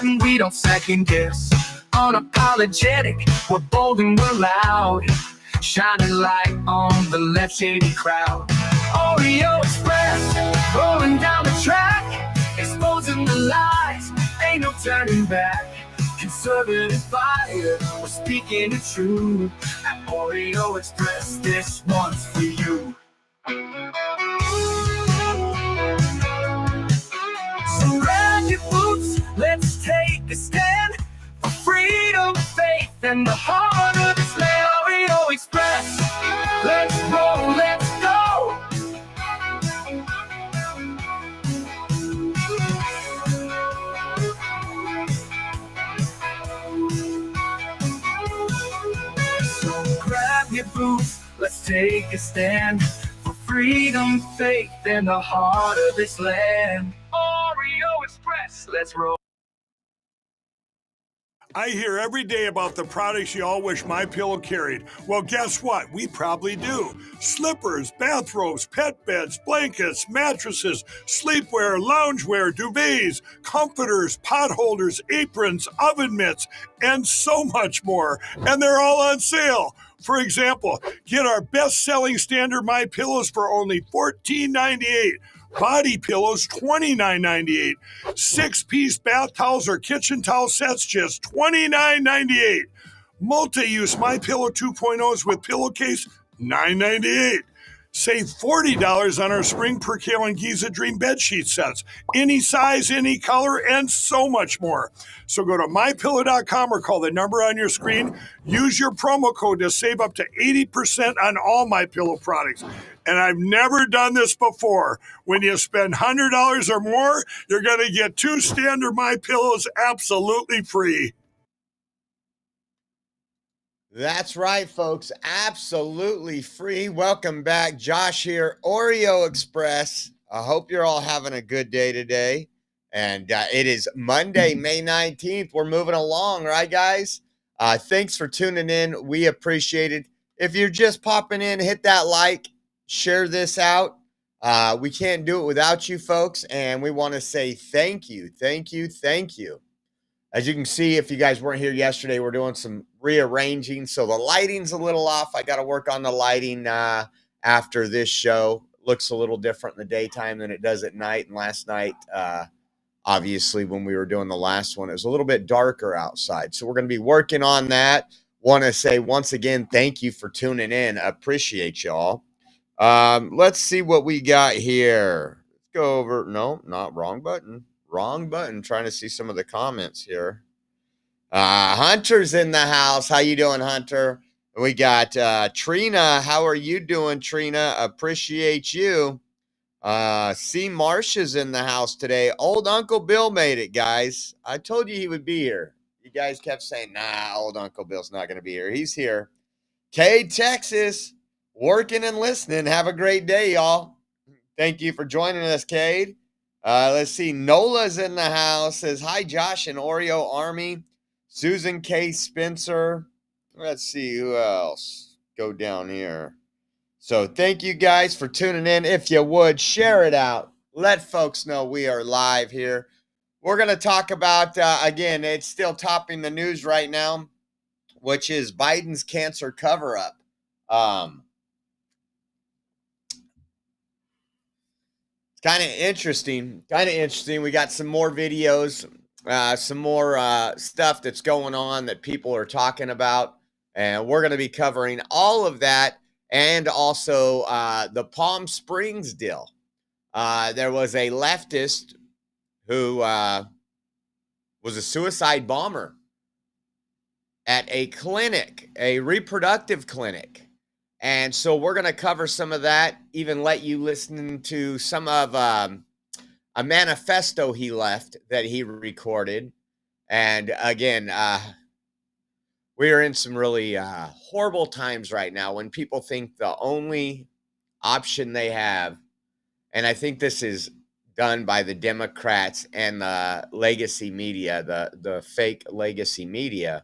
and we don't second guess. Unapologetic, we're bold and we're loud, shining light on the left shady crowd. Oreo Express, rolling down the track, exposing the lies, ain't no turning back. Conservative fire, we're speaking the truth. At Oreo Express, this one's for you. So grab your boots, let's take a stand for freedom, faith, and the heart of this land. Oreo Express, let's roll, let's go. So grab your boots, let's take a stand for freedom, faith, and the heart of this land. Oreo Express, let's roll. I hear every day about the products you all wish MyPillow carried. Well, guess what? We probably do. Slippers, bathrobes, pet beds, blankets, mattresses, sleepwear, loungewear, duvets, comforters, pot holders, aprons, oven mitts, and so much more. And they're all on sale. For example, get our best-selling standard MyPillows for only $14.98. Body pillows, $29.98. 6-piece bath towels or kitchen towel sets, just $29.98. Multi-use MyPillow 2.0s with pillowcase, $9.98. Save $40 on our Spring Percale and Giza Dream bedsheet sets. Any size, any color, and so much more. So go to MyPillow.com or call the number on your screen. Use your promo code to save up to 80% on all MyPillow products. And I've never done this before. When you spend $100 or more, you're going to get 2 standard MyPillows absolutely free. That's right, folks. Absolutely free. Welcome back. Josh here, Oreo Express. I hope you're all having a good day today. And it is Monday, May 19th. We're moving along, right, guys? Thanks for tuning in. We appreciate it. If you're just popping in, hit that like, share this out. We can't do it without you, folks. And we want to say thank you, thank you, thank you. As you can see, if you guys weren't here yesterday, we're doing some rearranging. So the lighting's a little off. I got to work on the lighting after this show. Looks a little different in the daytime than it does at night. And last night, obviously, when we were doing the last one, it was a little bit darker outside. So we're going to be working on that. Want to say once again, thank you for tuning in. I appreciate y'all. Let's see what we got here. Let's go over. No, not wrong button. Wrong button. Trying to see some of the comments here. Hunter's in the house. How you doing, Hunter? We got Trina. How are you doing, Trina? Appreciate you. C. Marcia's in the house today. Old Uncle Bill made it, guys. I told you he would be here. You guys kept saying, nah, old Uncle Bill's not going to be here. He's here. Cade, Texas, working and listening. Have a great day, y'all. Thank you for joining us, Cade. Let's see. Nola's in the house. Says, hi, Josh and Oreo Army. Susan K. Spencer. Let's see who else. Go down here. So thank you guys for tuning in. If you would, share it out. Let folks know we are live here. We're going to talk about, again, it's still topping the news right now, which is Biden's cancer cover-up. Kind of interesting. We got some more videos, some more stuff that's going on that people are talking about. And we're going to be covering all of that and also the Palm Springs deal. There was a leftist who was a suicide bomber at a clinic, a reproductive clinic. And so we're going to cover some of that, even let you listen to some of a manifesto he left that he recorded. And again, we are in some really horrible times right now when people think the only option they have, and I think this is done by the Democrats and the legacy media, the fake legacy media,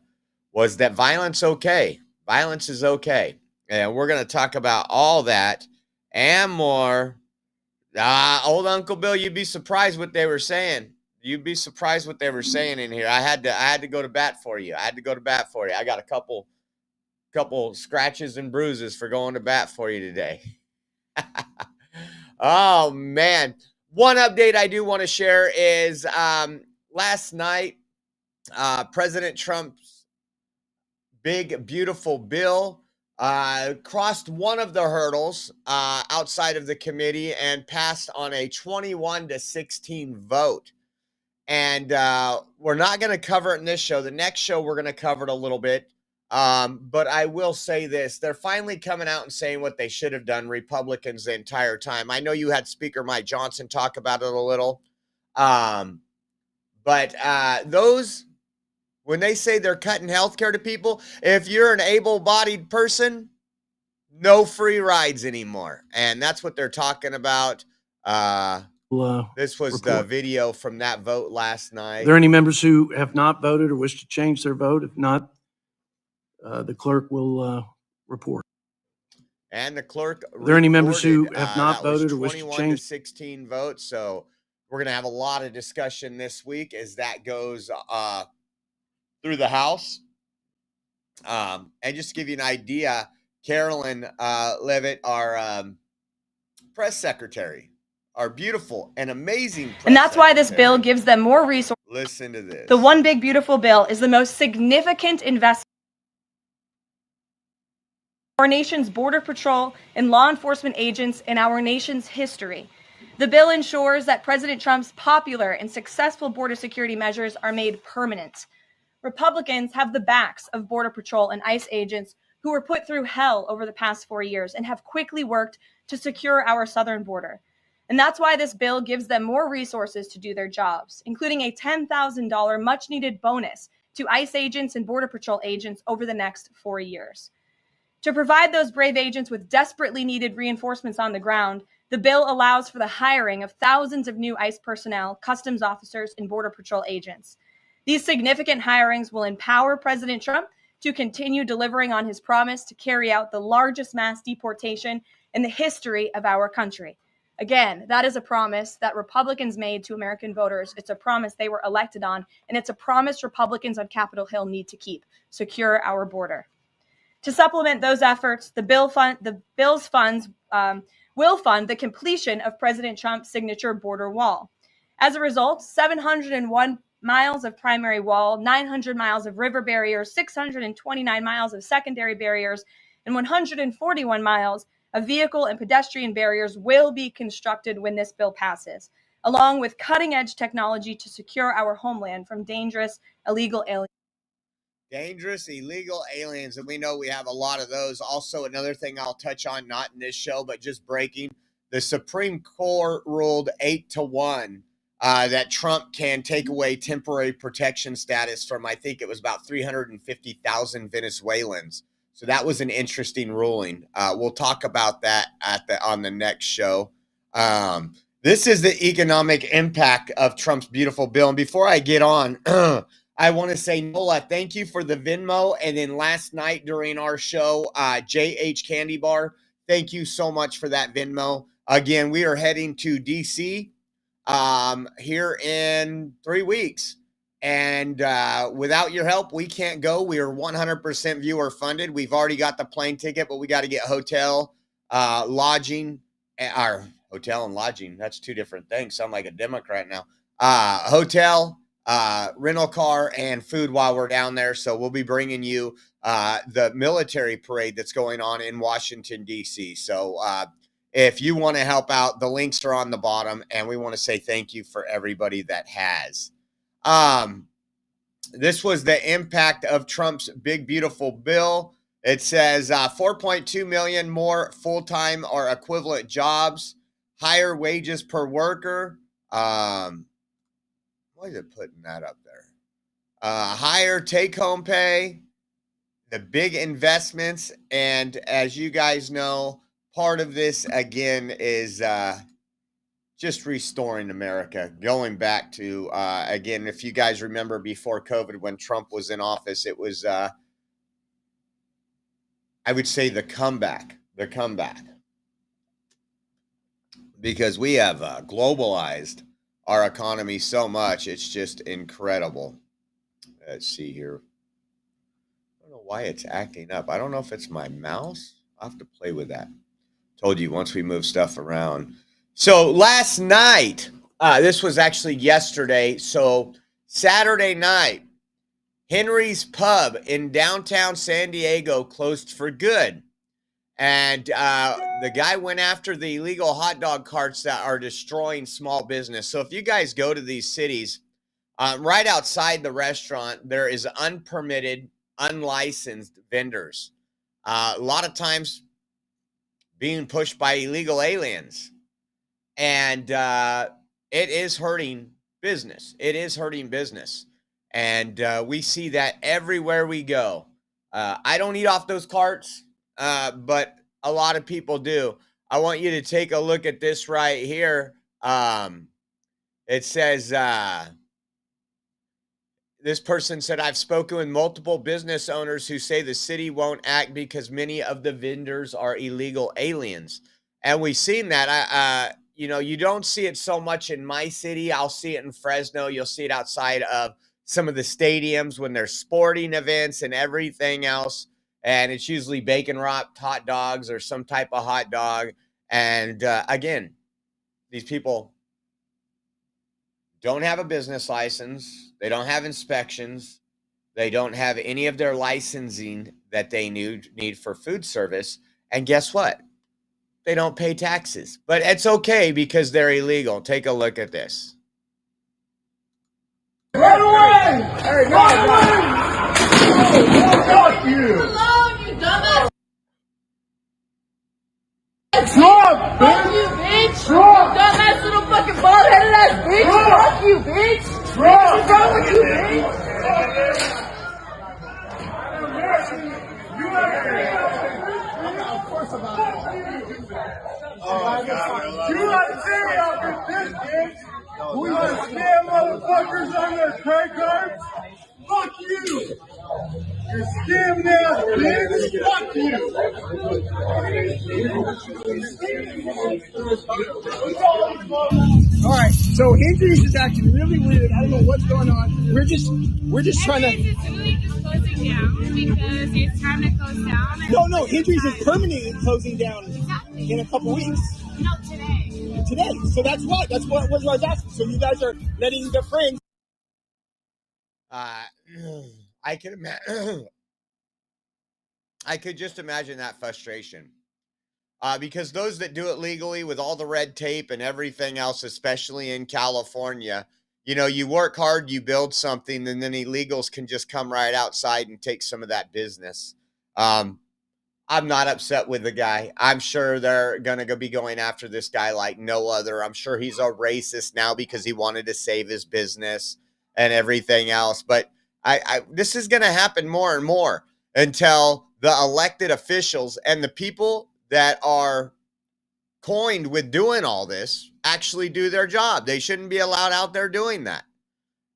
was that violence okay. Violence is okay. And we're going to talk about all that and more. Old Uncle Bill, you'd be surprised what they were saying. You'd be surprised what they were saying in here. I had to go to bat for you. I got a couple scratches and bruises for going to bat for you today. Oh man. One update I do want to share is last night, President Trump's big, beautiful bill crossed one of the hurdles outside of the committee and passed on a 21-16 vote. And we're not going to cover it in this show. The next show, we're going to cover it a little bit. But I will say this. They're finally coming out and saying what they should have done, Republicans, the entire time. I know you had Speaker Mike Johnson talk about it a little. But those, when they say they're cutting health care to people, if you're an able-bodied person, no free rides anymore. And that's what they're talking about. This was report. the video from that vote last night. Are there any members who have not voted or wish to change their vote? If not, the clerk will report. And the clerk. Are there any members who have not voted or wish to 21 change? to 16 votes. So we're going to have a lot of discussion this week as that goes through the House. And just to give you an idea, Carolyn Levitt, our press secretary, our beautiful and amazing And that's why this bill gives them more resources. Listen to this. The One Big Beautiful Bill is the most significant investment in our nation's border patrol and law enforcement agents in our nation's history. The bill ensures that President Trump's popular and successful border security measures are made permanent. Republicans have the backs of Border Patrol and ICE agents who were put through hell over the past 4 years and have quickly worked to secure our southern border. And that's why this bill gives them more resources to do their jobs, including a $10,000 much-needed bonus to ICE agents and Border Patrol agents over the next 4 years. To provide those brave agents with desperately needed reinforcements on the ground, the bill allows for the hiring of thousands of new ICE personnel, customs officers, and Border Patrol agents. These significant hirings will empower President Trump to continue delivering on his promise to carry out the largest mass deportation in the history of our country. Again, that is a promise that Republicans made to American voters. It's a promise they were elected on, and it's a promise Republicans on Capitol Hill need to keep: secure our border. To supplement those efforts, the bill's funds will fund the completion of President Trump's signature border wall. As a result, 701 miles of primary wall, 900 miles of river barriers, 629 miles of secondary barriers, and 141 miles of vehicle and pedestrian barriers will be constructed when this bill passes, along with cutting-edge technology to secure our homeland from dangerous, illegal aliens. Dangerous, illegal aliens, and we know we have a lot of those. Also, another thing I'll touch on, not in this show, but just breaking, the Supreme Court ruled 8-1 that Trump can take away temporary protection status from, I think it was about 350,000 Venezuelans. So that was an interesting ruling. We'll talk about that on the next show. This is the economic impact of Trump's beautiful bill. And before I get on, I want to say, Nola, thank you for the Venmo. And then last night during our show, JH Candy Bar, thank you so much for that Venmo. Again, we are heading to D.C. Here in 3 weeks. And without your help, we can't go. We are 100% viewer funded. We've already got the plane ticket, but we got to get hotel, lodging, our hotel and lodging. That's two different things. Sound like a Democrat now. Hotel, rental car, and food while we're down there. So we'll be bringing you the military parade that's going on in Washington, D.C. So if you want to help out, the links are on the bottom, and we want to say thank you for everybody that has. This was the impact of Trump's big, beautiful bill. It says 4.2 million more full-time or equivalent jobs, higher wages per worker. Why is it putting that up there? Higher take-home pay, the big investments. And as you guys know, part of this, again, is just restoring America, going back to, again, if you guys remember before COVID, when Trump was in office, it was, I would say the comeback, because we have globalized our economy so much. It's just incredible. Let's see here. I don't know why it's acting up. I don't know if it's my mouse. I'll have to play with that. Told you once we move stuff around. So last night, this was actually yesterday. So Saturday night, Henry's Pub in downtown San Diego closed for good. And the guy went after the illegal hot dog carts that are destroying small business. So if you guys go to these cities, right outside the restaurant, there is unpermitted, unlicensed vendors. A lot of times being pushed by illegal aliens. And it is hurting business. It is hurting business. And we see that everywhere we go. I don't eat off those carts, but a lot of people do. I want you to take a look at this right here. It says, this person said, I've spoken with multiple business owners who say the city won't act because many of the vendors are illegal aliens. And we've seen that. You don't see it so much in my city. I'll see it in Fresno. You'll see it outside of some of the stadiums when there's sporting events and everything else. And it's usually bacon wrapped hot dogs or some type of hot dog. And again, these people don't have a business license. They don't have inspections. They don't have any of their licensing that they need for food service. And guess what? They don't pay taxes. But it's okay because they're illegal. Take a look at this. Run away! Hey, run away! Fuck you! Alone, you dumbass! Trump, Fuck you, bitch! Trump! Dumbass little fucking bald-headed ass bitch! Trump! Fuck you, bitch! Trump! What's wrong with you, bitch? You like Siri out with this bitch? We want to scam motherfuckers on their credit cards? Fuck you! You scam ass bitch! Fuck you! All right, so Hendry's is acting really weird. I don't know what's going on. We're just trying to. It's really just closing down because it's time to close down. No, Hendry's is permanently closing down Exactly. in a couple weeks. No, today. Today, so that's what I was asking. So you guys are letting the friends. I could imagine. I could just imagine that frustration. Because those that do it legally with all the red tape and everything else, especially in California, you work hard, you build something, and then illegals can just come right outside and take some of that business. I'm not upset with the guy. I'm sure they're going to be going after this guy like no other. I'm sure he's a racist now because he wanted to save his business and everything else. But this is going to happen more and more until the elected officials and the people that are coined with doing all this actually do their job. They shouldn't be allowed out there doing that.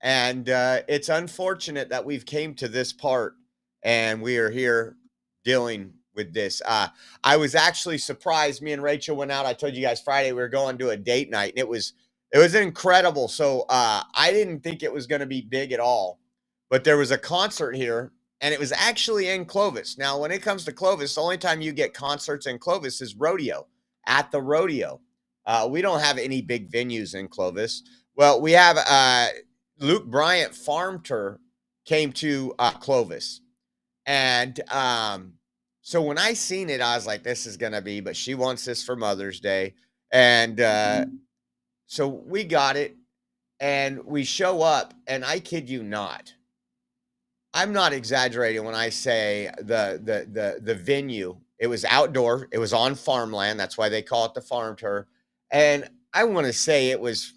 And it's unfortunate that we've came to this part and we are here dealing with this. I was actually surprised. Me and Rachel went out. I told you guys Friday we were going to a date night, and it was incredible. So I didn't think it was going to be big at all, but there was a concert here. And it was actually in Clovis. Now, when it comes to Clovis, the only time you get concerts in Clovis is rodeo, at the rodeo. We don't have any big venues in Clovis. Well, we have Luke Bryant Farm Tour came to Clovis. And so when I seen it, I was like, this is going to be, but she wants this for Mother's Day. And so we got it, and we show up, and I kid you not, I'm not exaggerating when I say the venue. It was outdoor. It was on farmland. That's why they call it the farm tour. And I want to say it was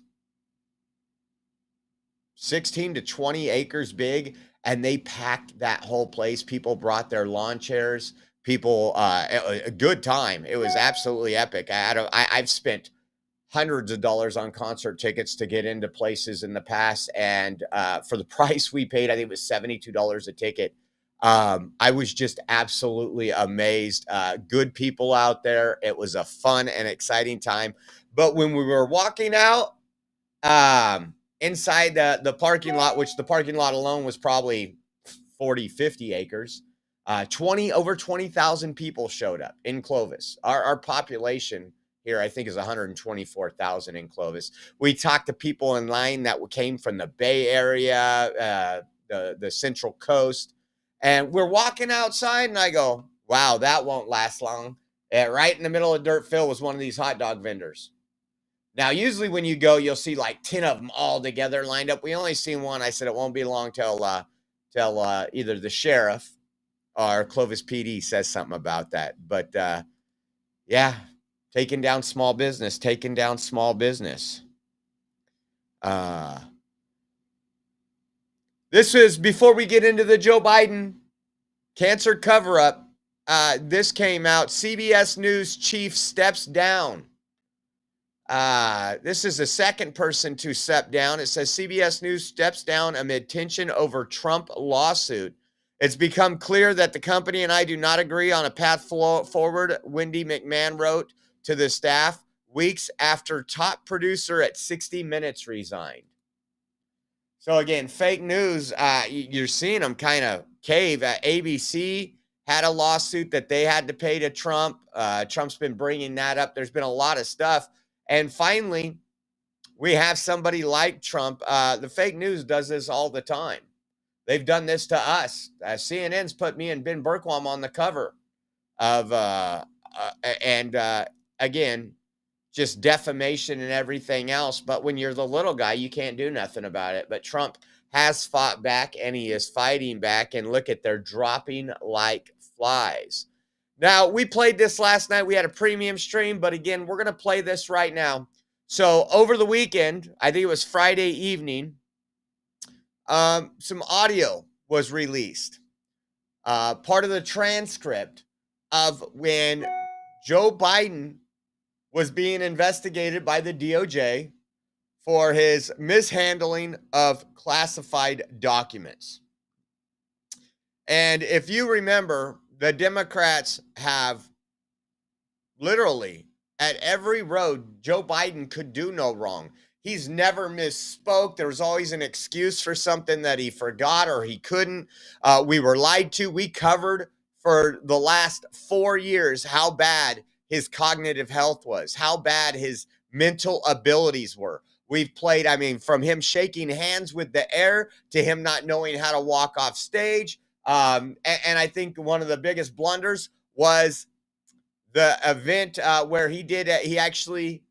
16 to 20 acres big, and they packed that whole place. People brought their lawn chairs. People, a good time. It was absolutely epic. I've spent hundreds of dollars on concert tickets to get into places in the past. And for the price we paid, I think it was $72 a ticket. I was just absolutely amazed. Good people out there. It was a fun and exciting time. But when we were walking out, inside the parking lot, which the parking lot alone was probably 40, 50 acres. Over 20,000 people showed up in Clovis. Our population here, I think, is 124,000 in Clovis. We talked to people in line that came from the Bay Area, the Central Coast, and we're walking outside, and I go, wow, that won't last long. Right in the middle of dirt field was one of these hot dog vendors. Now, usually when you go, you'll see like 10 of them all together lined up. We only seen one. I said it won't be long till either the sheriff or Clovis PD says something about that. But yeah, taking down small business. This is before we get into the Joe Biden cancer cover-up. This came out. CBS News chief steps down. This is the second person to step down. It says CBS News steps down amid tension over Trump lawsuit. It's become clear that the company and I do not agree on a path forward, Wendy McMahon wrote to the staff weeks after top producer at 60 Minutes resigned. So again, fake news, you're seeing them kind of cave. ABC had a lawsuit that they had to pay to Trump. Trump's been bringing that up. There's been a lot of stuff. And finally, we have somebody like Trump. The fake news does this all the time. They've done this to us. CNN's put me and Ben Bergquam on the cover of, again, just defamation and everything else. But when you're the little guy, you can't do nothing about it. But Trump has fought back, and he is fighting back. And look at, they're dropping like flies. Now, we played this last night. We had a premium stream, but again, we're going to play this right now. So over the weekend, I think it was Friday evening, some audio was released. Part of the transcript of when Joe Biden was being investigated by the DOJ for his mishandling of classified documents. And if you remember, the Democrats have literally at every road, Joe Biden could do no wrong. He's never misspoke. There was always an excuse for something that he forgot or he couldn't. We were lied to. We covered for the last 4 years how bad his cognitive health was, how bad his mental abilities were. We've played, I mean, from him shaking hands with the air to him not knowing how to walk off stage. And I think one of the biggest blunders was the event where he actually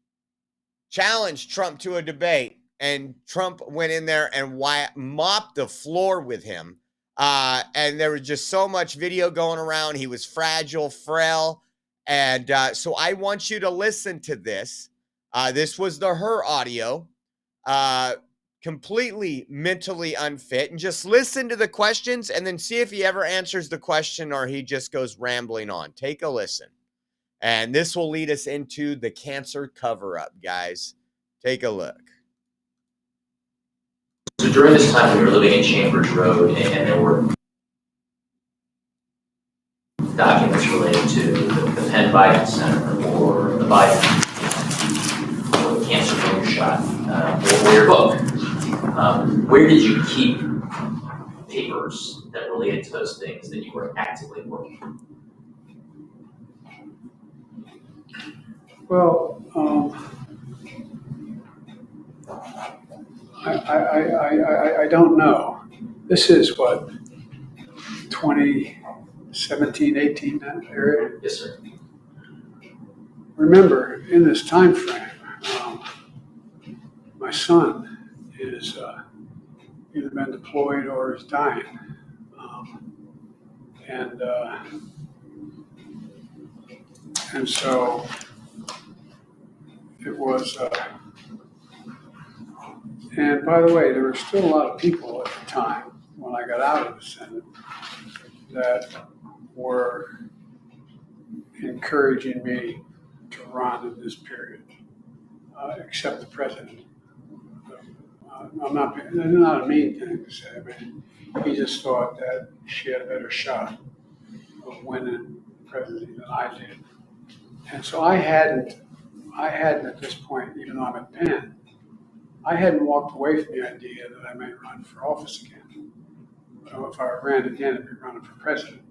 challenged Trump to a debate, and Trump went in there and mopped the floor with him. And there was just so much video going around. He was fragile, frail. And so I want you to listen to this. This was her audio. Completely mentally unfit, and just listen to the questions and then see if he ever answers the question or he just goes rambling on. Take a listen. And this will lead us into the cancer cover-up, guys. Take a look. So during this time, we were living in Chambers Road, and there were documents related to the Penn Biden Center or the Biden or the cancer shot or your book. Where did you keep papers that related to those things that you were actively working on? Well, I don't know. This is what, 2017, 18, that area? Yes, sir. Remember, in this time frame, my son is either been deployed or is dying. And so it was, and by the way, there were still a lot of people at the time when I got out of the Senate that were encouraging me to run in this period, except the president. It's not a mean thing to say, but he just thought that she had a better shot of winning the presidency than I did. And so I hadn't at this point, even though I'm at Penn, I hadn't walked away from the idea that I may run for office again. If I ran again, I'd be running for president.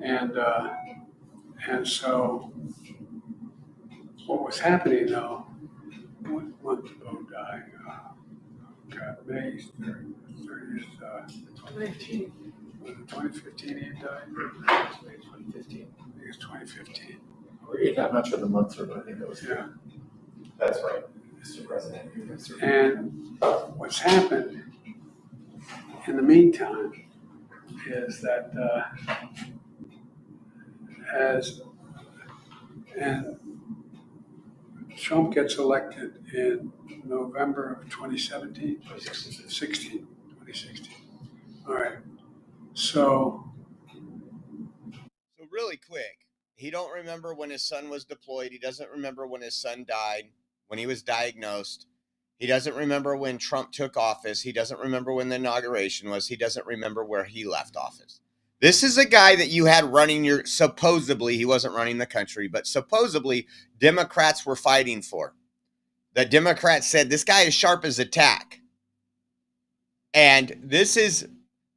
And so what was happening though, when did Bo die? May 30th, 2015. Was it 2015 he died? 2015. I think it's 2015. I'm not sure the months, but I think that was. Yeah. That's right, Mr. President. And what's happened in the meantime is that Trump gets elected in November of 2017? 2016. All right. So really quick, he don't remember when his son was deployed. He doesn't remember when his son died, when he was diagnosed. He doesn't remember when Trump took office. He doesn't remember when the inauguration was. He doesn't remember where he left office. This is a guy that you had running supposedly, he wasn't running the country, but supposedly Democrats were fighting for. The Democrats said, this guy is sharp as a tack. And this is,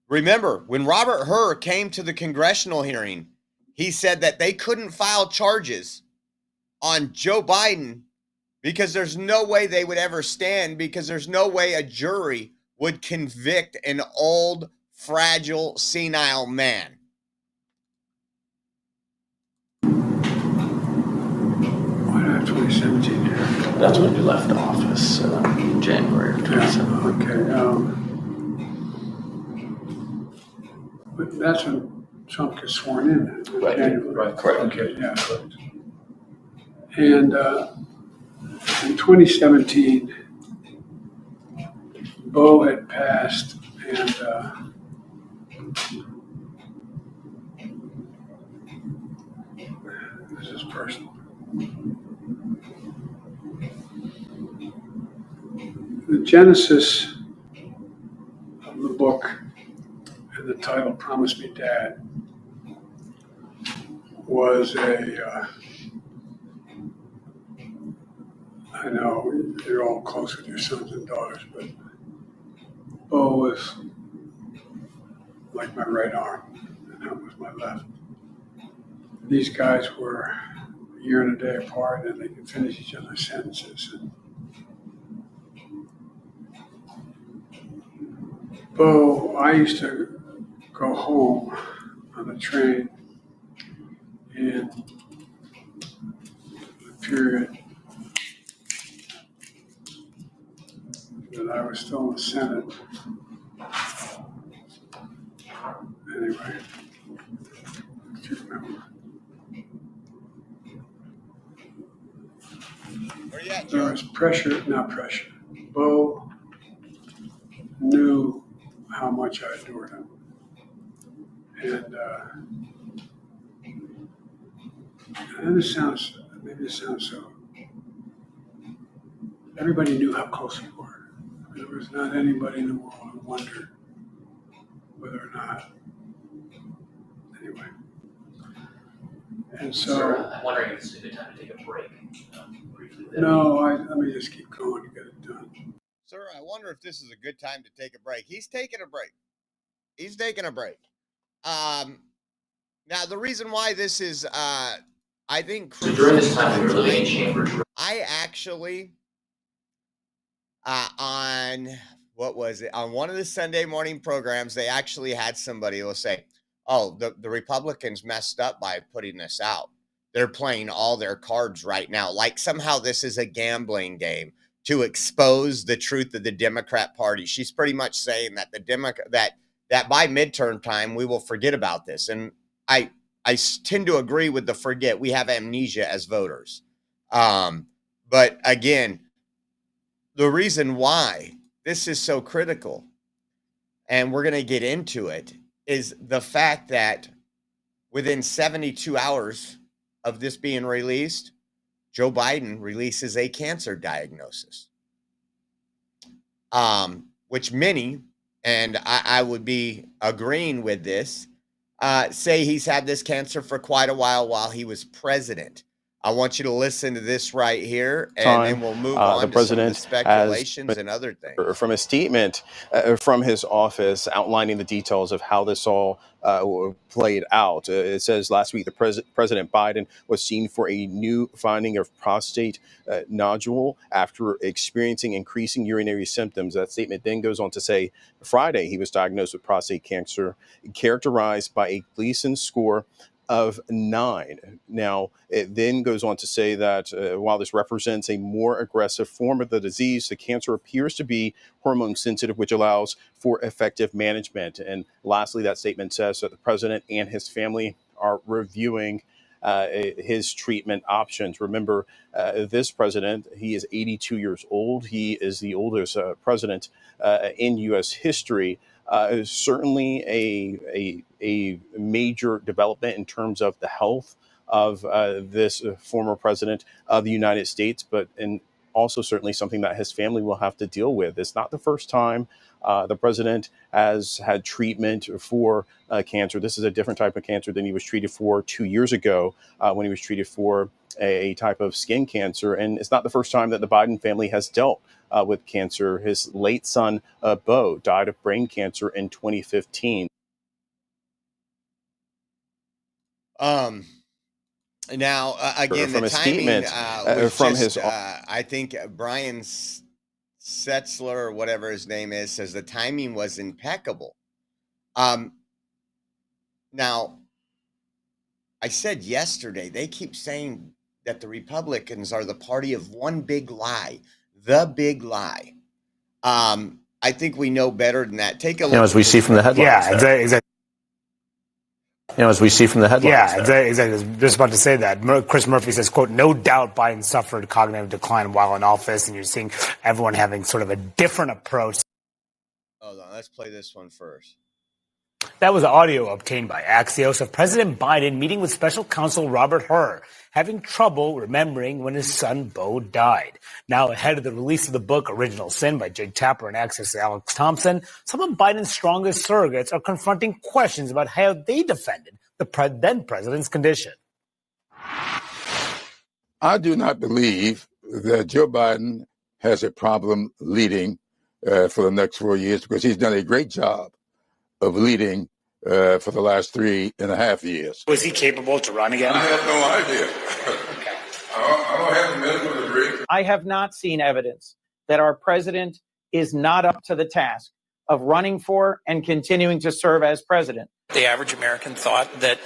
remember, when Robert Hur came to the congressional hearing, he said that they couldn't file charges on Joe Biden because there's no way they would ever stand, because there's no way a jury would convict an old, fragile, senile man. Why not 2017 here? That's when you left office, January of 2017. Okay. But that's when Trump gets sworn in. Right. January. Right. Correct. Okay. Yeah. Correct. And in 2017, Bo had passed, and this is personal. The genesis of the book and the title, Promise Me Dad, was I know you're all close with your sons and daughters, but Bo was like my right arm, and that was my left. These guys were a year and a day apart, and they could finish each other's sentences. And Bo, I used to go home on the train in the period that I was still in the Senate. Anyway, if you remember. Where you at, There Joe? was pressure, not pressure. Bo knew how much I adored him. And this sounds, maybe this sounds so, everybody knew how close we were. There was not anybody in the world who wondered whether or not, anyway. And so. Sir, I'm wondering if this is a good time to take a break. Briefly. No, let me just keep going to get it done. Sir, I wonder if this is a good time to take a break. He's taking a break. He's taking a break. Now, the reason why this is, I think... So during this time, we were living in chambers. I actually, on, what was it? On one of the Sunday morning programs, they actually had somebody who will say, oh, the Republicans messed up by putting this out. They're playing all their cards right now. Like somehow this is a gambling game to expose the truth of the Democrat Party. She's pretty much saying that that by midterm time, we will forget about this. And I tend to agree with the forget. We have amnesia as voters. But again, the reason why this is so critical, and we're going to get into it, is the fact that within 72 hours of this being released, Joe Biden releases a cancer diagnosis, which many, and I would be agreeing with this, say he's had this cancer for quite a while he was president. I want you to listen to this right here, and then we'll move on to some of the speculations and other things. From a statement from his office outlining the details of how this all played out. It says last week President Biden was seen for a new finding of prostate nodule after experiencing increasing urinary symptoms. That statement then goes on to say Friday he was diagnosed with prostate cancer, characterized by a Gleason score of 9. Now, it then goes on to say that while this represents a more aggressive form of the disease, the cancer appears to be hormone sensitive, which allows for effective management. And lastly, that statement says that the president and his family are reviewing his treatment options. Remember, this president, he is 82 years old. He is the oldest president in U.S. history. Certainly a major development in terms of the health of this former president of the United States, but also certainly something that his family will have to deal with. It's not the first time the president has had treatment for cancer. This is a different type of cancer than he was treated for 2 years ago when he was treated for a type of skin cancer. And it's not the first time that the Biden family has dealt with cancer. His late son, Beau, died of brain cancer in 2015. Now, again, from the a timing statement from his, I think Brian Setzler, or whatever his name is, says the timing was impeccable. Now, I said yesterday, they keep saying that the Republicans are the party of one big lie, the big lie. I think we know better than that. Take a look. As we see from the headlines. Yeah, exactly. As we see from the headlines. Yeah, exactly. I was just about to say that. Chris Murphy says, quote, no doubt Biden suffered cognitive decline while in office, and you're seeing everyone having sort of a different approach. Hold on, let's play this one first. That was audio obtained by Axios of President Biden meeting with special counsel Robert Hur, having trouble remembering when his son Beau died. Now, ahead of the release of the book Original Sin by Jake Tapper and Axios' Alex Thompson, some of Biden's strongest surrogates are confronting questions about how they defended the then president's condition. I do not believe that Joe Biden has a problem leading for the next 4 years, because he's done a great job of leading for the last 3.5 years. Was he capable to run again? I have no idea. I don't have a medical degree. I have not seen evidence that our president is not up to the task of running for and continuing to serve as president. The average American thought that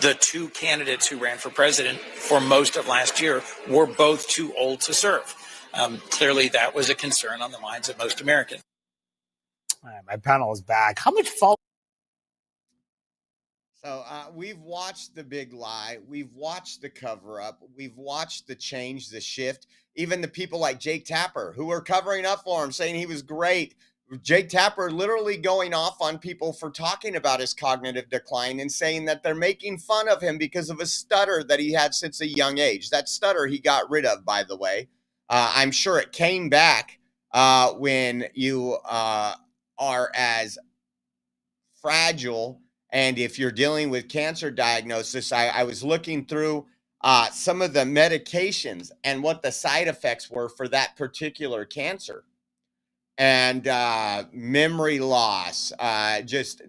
the two candidates who ran for president for most of last year were both too old to serve. Clearly, that was a concern on the minds of most Americans. All right, my panel is back. How much fault? So we've watched the big lie. We've watched the cover up. We've watched the change, the shift. Even the people like Jake Tapper, who are covering up for him, saying he was great. Jake Tapper literally going off on people for talking about his cognitive decline and saying that they're making fun of him because of a stutter that he had since a young age. That stutter he got rid of, by the way. I'm sure it came back when you are as fragile. And if you're dealing with cancer diagnosis, I was looking through some of the medications and what the side effects were for that particular cancer. And memory loss, just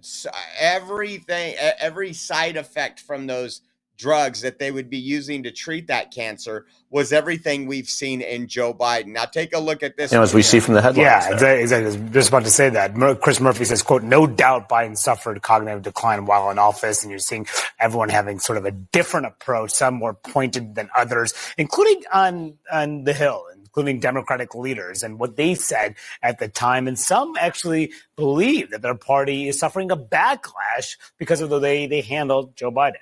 everything, every side effect from those drugs that they would be using to treat that cancer was everything we've seen in Joe Biden. Now take a look at this. As we see from the headlines. Yeah, exactly. I was just about to say that. Chris Murphy says, quote, no doubt Biden suffered cognitive decline while in office, and you're seeing everyone having sort of a different approach, some more pointed than others, including on the Hill, including Democratic leaders and what they said at the time. And some actually believe that their party is suffering a backlash because of the way they handled Joe Biden.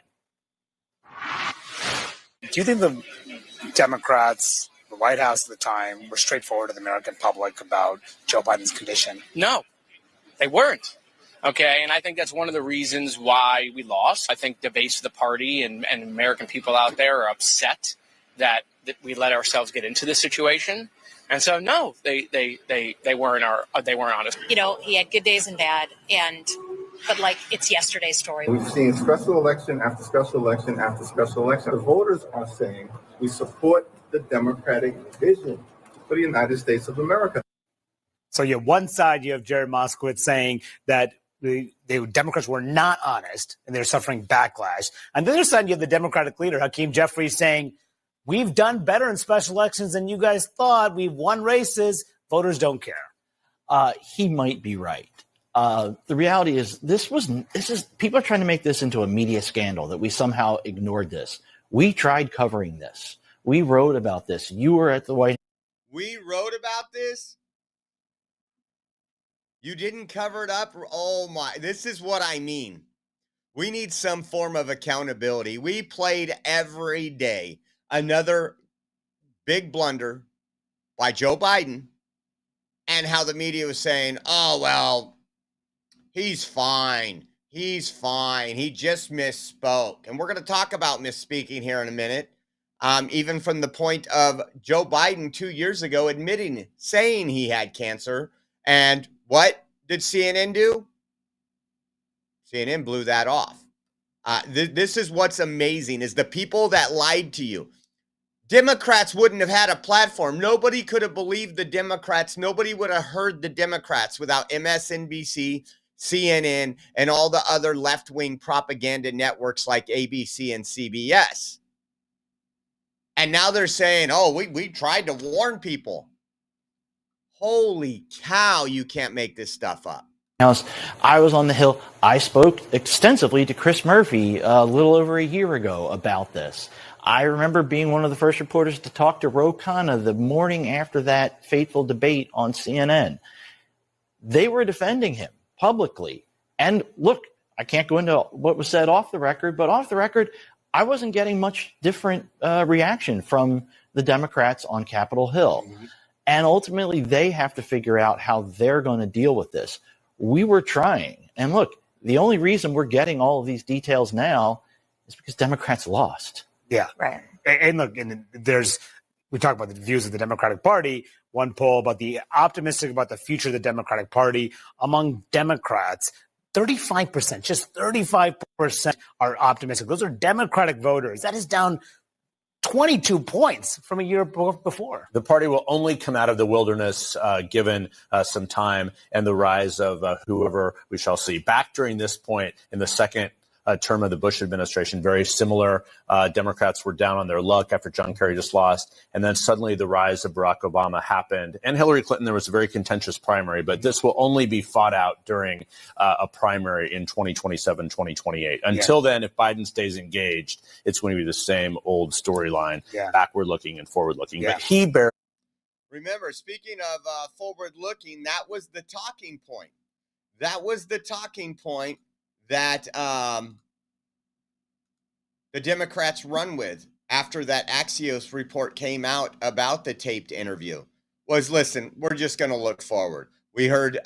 Do you think the Democrats, the White House at the time, were straightforward to the American public about Joe Biden's condition? No, they weren't. Okay, and I think that's one of the reasons why we lost. I think the base of the party and American people out there are upset that we let ourselves get into this situation. And so, no, they weren't honest. You know, he had good days and bad, and but like it's yesterday's story. We've seen special election after special election after special election. The voters are saying we support the Democratic vision for the United States of America. So you have one side, you have Jared Moskowitz saying that the Democrats were not honest and they're suffering backlash. On the other side, you have the Democratic leader, Hakeem Jeffries, saying, we've done better in special elections than you guys thought. We've won races. Voters don't care. He might be right. The reality is this is people are trying to make this into a media scandal that we somehow ignored this. We tried covering this. We wrote about this. You were at the White House. We wrote about this? You didn't cover it up? Oh my, this is what I mean. We need some form of accountability. We played every day another big blunder by Joe Biden and how the media was saying, oh, well, he's fine. He's fine. He just misspoke. And we're going to talk about misspeaking here in a minute. Even from the point of Joe Biden 2 years ago saying he had cancer. And what did CNN do? CNN blew that off. This is what's amazing is the people that lied to you. Democrats wouldn't have had a platform. Nobody could have believed the Democrats. Nobody would have heard the Democrats without MSNBC, CNN, and all the other left-wing propaganda networks like ABC and CBS. And now they're saying, oh, we tried to warn people. Holy cow, you can't make this stuff up. I was on the Hill. I spoke extensively to Chris Murphy a little over a year ago about this. I remember being one of the first reporters to talk to Ro Khanna the morning after that fateful debate on CNN. They were defending him publicly. And look, I can't go into what was said off the record, but off the record, I wasn't getting much different reaction from the Democrats on Capitol Hill. Mm-hmm. And ultimately, they have to figure out how they're going to deal with this. We were trying. And look, the only reason we're getting all of these details now is because Democrats lost. Yeah. Right. And look, and we talk about the views of the Democratic Party. One poll about the optimistic about the future of the Democratic Party among Democrats. 35%, just 35% are optimistic. Those are Democratic voters. That is down 22 points from a year before. The party will only come out of the wilderness given some time and the rise of whoever we shall see. Back during this point in the second term of the Bush administration, very similar. Democrats were down on their luck after John Kerry just lost. And then suddenly the rise of Barack Obama happened. And Hillary Clinton, there was a very contentious primary, but this will only be fought out during a primary in 2027, 2028. Until then, if Biden stays engaged, it's going to be the same old storyline, backward looking and forward looking. But he barely. Remember, speaking of forward looking, that was the talking point. That was the talking point that the Democrats run with after that Axios report came out about the taped interview was, listen, we're just going to look forward. We heard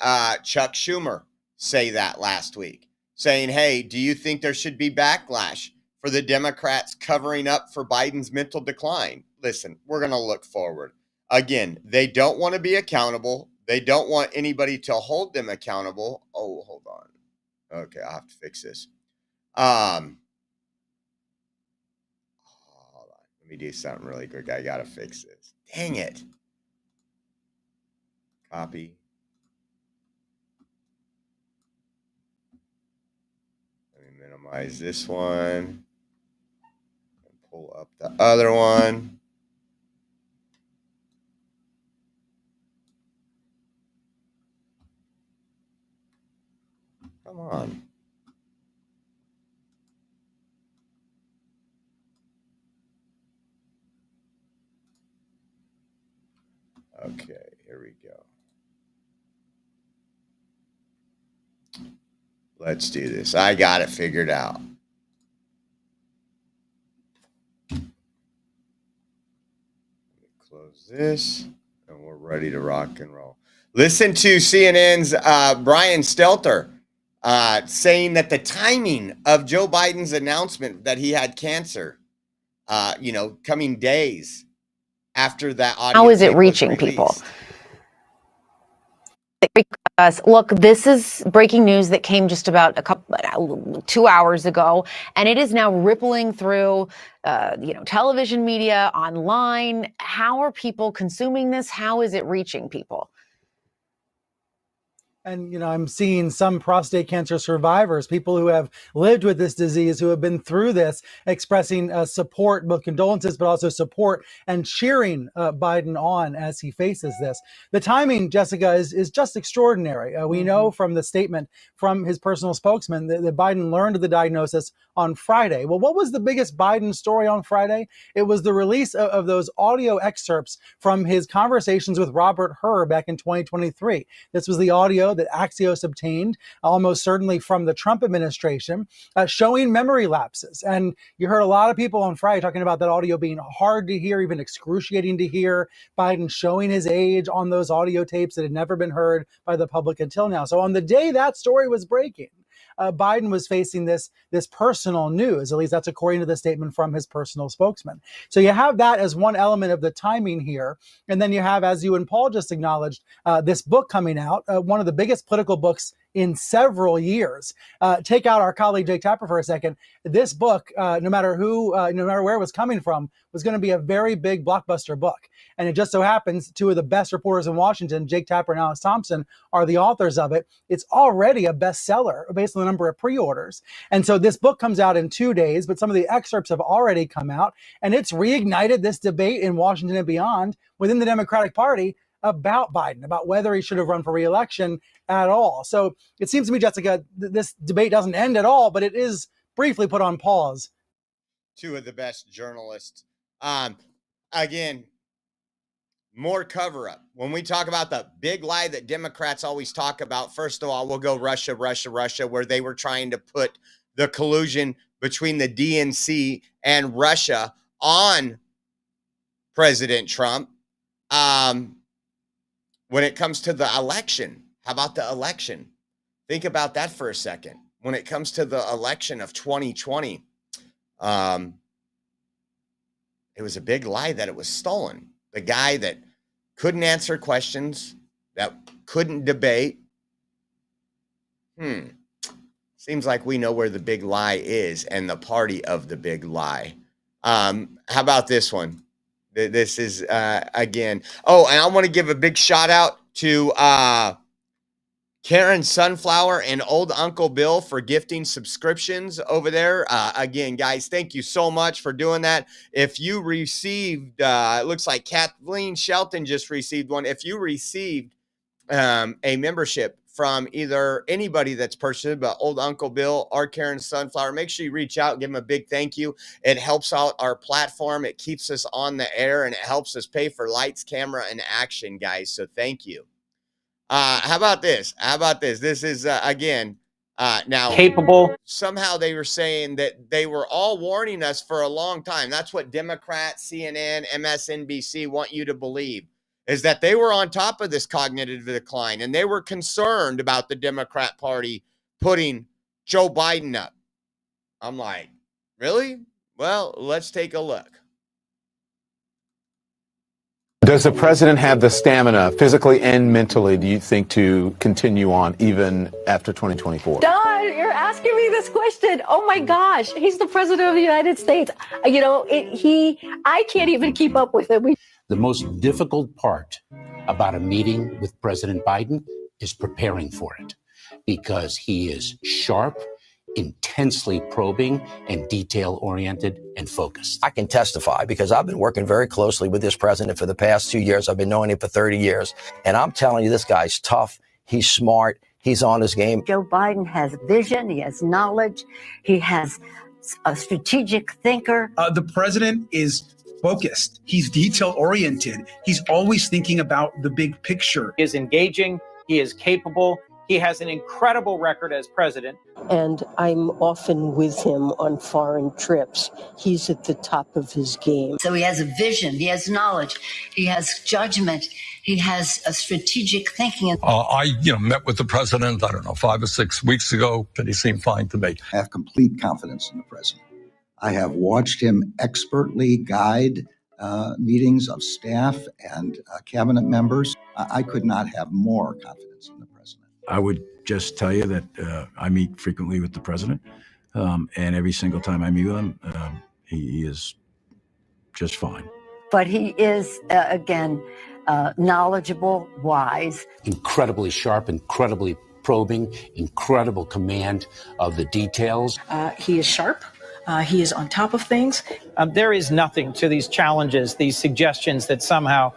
Chuck Schumer say that last week, saying, hey, do you think there should be backlash for the Democrats covering up for Biden's mental decline? Listen, we're going to look forward. Again, they don't want to be accountable. They don't want anybody to hold them accountable. Oh, hold on. Okay, I'll have to fix this. Hold on. Let me do something really quick. I gotta fix this. Dang it. Copy. Let me minimize this one. And pull up the other one. Come on. Okay, here we go. Let's do this. I got it figured out. Let me close this, and we're ready to rock and roll. Listen to CNN's Brian Stelter saying that the timing of Joe Biden's announcement that he had cancer, coming days after that audio. How is it reaching people? Look, this is breaking news that came just about 2 hours ago, and it is now rippling through, television media, online. How are people consuming this? How is it reaching people? And, I'm seeing some prostate cancer survivors, people who have lived with this disease, who have been through this, expressing support, both condolences, but also support and cheering Biden on as he faces this. The timing, Jessica, is just extraordinary. We know from the statement from his personal spokesman that Biden learned of the diagnosis on Friday. Well, what was the biggest Biden story on Friday? It was the release of those audio excerpts from his conversations with Robert Hur back in 2023. This was the audio that Axios obtained, almost certainly from the Trump administration, showing memory lapses. And you heard a lot of people on Friday talking about that audio being hard to hear, even excruciating to hear. Biden showing his age on those audio tapes that had never been heard by the public until now. So on the day that story was breaking, Biden was facing this personal news. At least that's according to the statement from his personal spokesman. So you have that as one element of the timing here. And then you have, as you and Paul just acknowledged, this book coming out, one of the biggest political books in several years. Take out our colleague Jake Tapper for a second. This book, no matter where it was coming from, was going to be a very big blockbuster book. And it just so happens two of the best reporters in Washington, Jake Tapper and Alex Thompson, are the authors of it. It's already a bestseller based on the number of pre-orders. And so this book comes out in 2 days, but some of the excerpts have already come out, and it's reignited this debate in Washington and beyond within the Democratic Party about Biden, about whether he should have run for re-election at all. So it seems to me, Jessica, this debate doesn't end at all, but it is briefly put on pause. Two of the best journalists. Again, more cover up. When we talk about the big lie that Democrats always talk about, first of all, we'll go Russia, where they were trying to put the collusion between the DNC and Russia on President Trump. When it comes to the election, how about the election? Think about that for a second. When it comes to the election of 2020, it was a big lie that it was stolen. The guy that couldn't answer questions, that couldn't debate. Seems like we know where the big lie is and the party of the big lie. How about this one? This is, again. Oh, and I want to give a big shout out to Karen Sunflower and Old Uncle Bill for gifting subscriptions over there. Again, guys, thank you so much for doing that. If you received, it looks like Kathleen Shelton just received one. If you received a membership from either anybody that's purchased, but Old Uncle Bill or Karen Sunflower, make sure you reach out, give them a big thank you. It helps out our platform. It keeps us on the air, and it helps us pay for lights, camera, and action, guys. So thank you. How about this? This is, again, now capable. Somehow they were saying that they were all warning us for a long time. That's what Democrats, CNN, MSNBC want you to believe, is that they were on top of this cognitive decline, and they were concerned about the Democrat Party putting Joe Biden up. I'm like, really? Well, let's take a look. Does the president have the stamina, physically and mentally, do you think, to continue on even after 2024? Don, you're asking me this question. Oh my gosh, he's the president of the United States. I can't even keep up with him. The most difficult part about a meeting with President Biden is preparing for it, because he is sharp, intensely probing, and detail-oriented and focused. I can testify because I've been working very closely with this president for the past 2 years. I've been knowing him for 30 years. And I'm telling you, this guy's tough. He's smart. He's on his game. Joe Biden has vision. He has knowledge. He has a strategic thinker. The president is focused. He's detail-oriented. He's always thinking about the big picture. He is engaging. He is capable. He has an incredible record as president. And I'm often with him on foreign trips. He's at the top of his game. So he has a vision. He has knowledge. He has judgment. He has a strategic thinking. I met with the president, 5 or 6 weeks ago, and he seemed fine to me. I have complete confidence in the president. I have watched him expertly guide meetings of staff and cabinet members. I could not have more confidence in the president. I would just tell you that I meet frequently with the president, and every single time I meet with him, he is just fine. But he is, again, knowledgeable, wise. Incredibly sharp, incredibly probing, incredible command of the details. He is sharp. He is on top of things. There is nothing to these challenges, these suggestions that somehow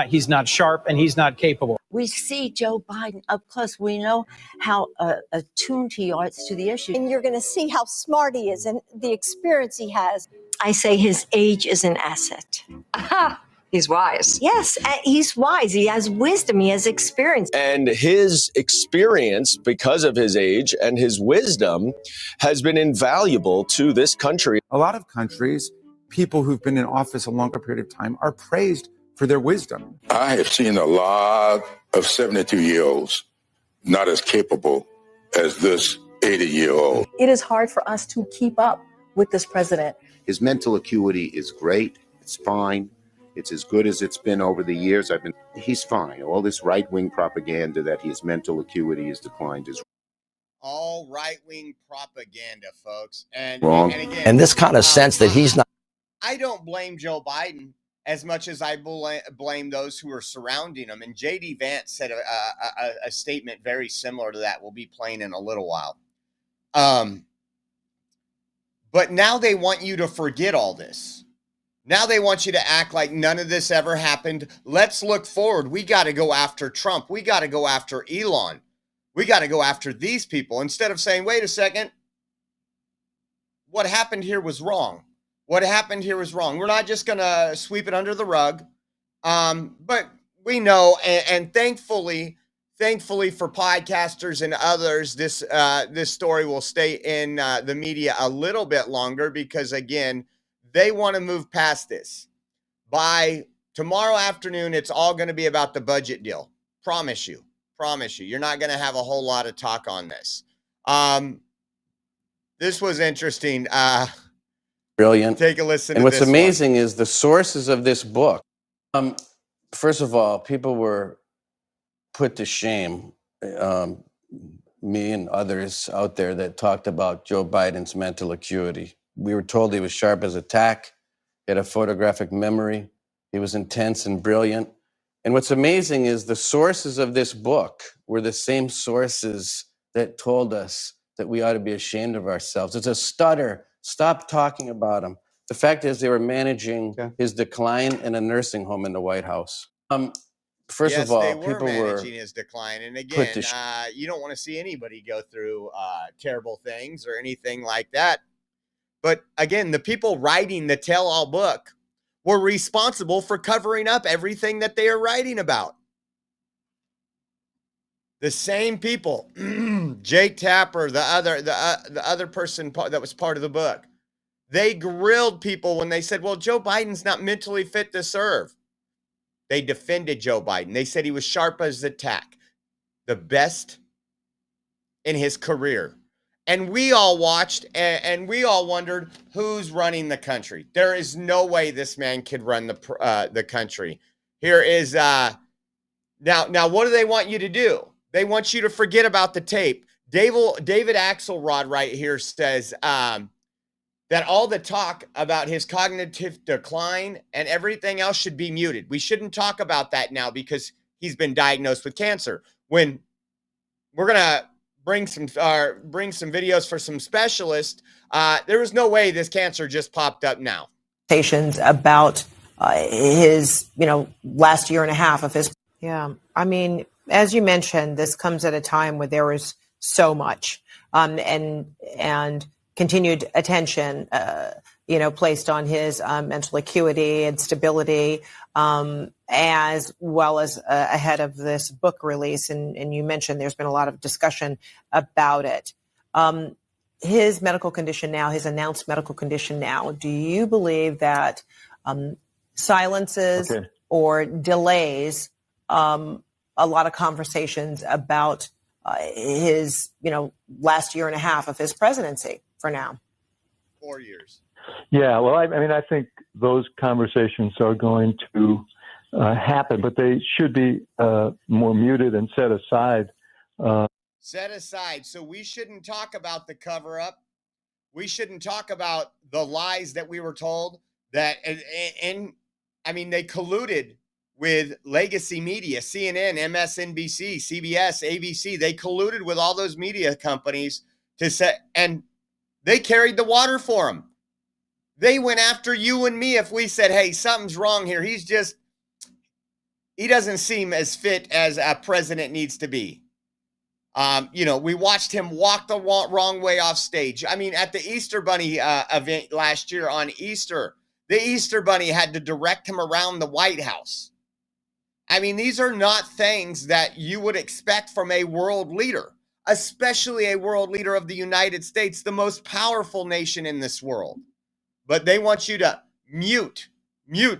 he's not sharp and he's not capable. We see Joe Biden up close. We know how attuned he is to the issue. And you're going to see how smart he is and the experience he has. I say his age is an asset. Aha! He's wise. Yes, he's wise. He has wisdom. He has experience. And his experience, because of his age and his wisdom, has been invaluable to this country. A lot of countries, people who've been in office a longer period of time are praised for their wisdom. I have seen a lot of 72-year-olds not as capable as this 80-year-old. It is hard for us to keep up with this president. His mental acuity is great. It's fine. It's as good as it's been over the years. He's fine. All this right-wing propaganda that his mental acuity has declined is all right-wing propaganda, folks. And wrong. And again, And this kind of sense that he's not. I don't blame Joe Biden as much as I blame those who are surrounding him. And J.D. Vance said a statement very similar to that. We'll be playing in a little while. But now they want you to forget all this. Now they want you to act like none of this ever happened. Let's look forward. We got to go after Trump. We got to go after Elon. We got to go after these people instead of saying, wait a second, what happened here was wrong. What happened here was wrong. We're not just going to sweep it under the rug. But we know, and thankfully for podcasters and others, this story will stay in the media a little bit longer because, again, they want to move past this. By tomorrow afternoon, it's all going to be about the budget deal. Promise you. You're not going to have a whole lot of talk on this. This was interesting. Brilliant. Take a listen and to what's this amazing is the sources of this book. First of all, people were put to shame, me and others out there that talked about Joe Biden's mental acuity. We were told he was sharp as a tack, he had a photographic memory, he was intense and brilliant. And what's amazing is the sources of this book were the same sources that told us that we ought to be ashamed of ourselves. It's a stutter. Stop talking about him. The fact is they were managing his decline in a nursing home in the White House. First yes, of all, they were people managing his decline. And again, put to you don't want to see anybody go through terrible things or anything like that. But again, the people writing the tell-all book were responsible for covering up everything that they are writing about. The same people, Jake Tapper, the other person that was part of the book, they grilled people when they said, well, Joe Biden's not mentally fit to serve. They defended Joe Biden. They said he was sharp as a tack, the best in his career. And we all watched and we all wondered who's running the country. There is no way this man could run the country. Here is now what do they want you to do? They want you to forget about the tape. David Axelrod right here says that all the talk about his cognitive decline and everything else should be muted. We shouldn't talk about that now because he's been diagnosed with cancer. When we're gonna bring some videos for some specialists, there was no way this cancer just popped up now. About his, last year and a half of his. Yeah. I mean, as you mentioned, this comes at a time where there was so much and continued attention, placed on his mental acuity and stability, as well as ahead of this book release. And you mentioned there's been a lot of discussion about it. His medical condition now, his announced medical condition now, do you believe that silences or delays a lot of conversations about his, last year and a half of his presidency for now? 4 years. Yeah, well, I mean, I think those conversations are going to happen, but they should be more muted and set aside Set aside. So we shouldn't talk about the cover up. We shouldn't talk about the lies that we were told that, and I mean, they colluded with legacy media, CNN, MSNBC, CBS, ABC. They colluded with all those media companies to say, and they carried the water for them. They went after you and me if we said, hey, something's wrong here. He doesn't seem as fit as a president needs to be. We watched him walk the wrong way off stage. I mean, at the Easter Bunny event last year on Easter, the Easter Bunny had to direct him around the White House. I mean, these are not things that you would expect from a world leader, especially a world leader of the United States, the most powerful nation in this world. But they want you to mute.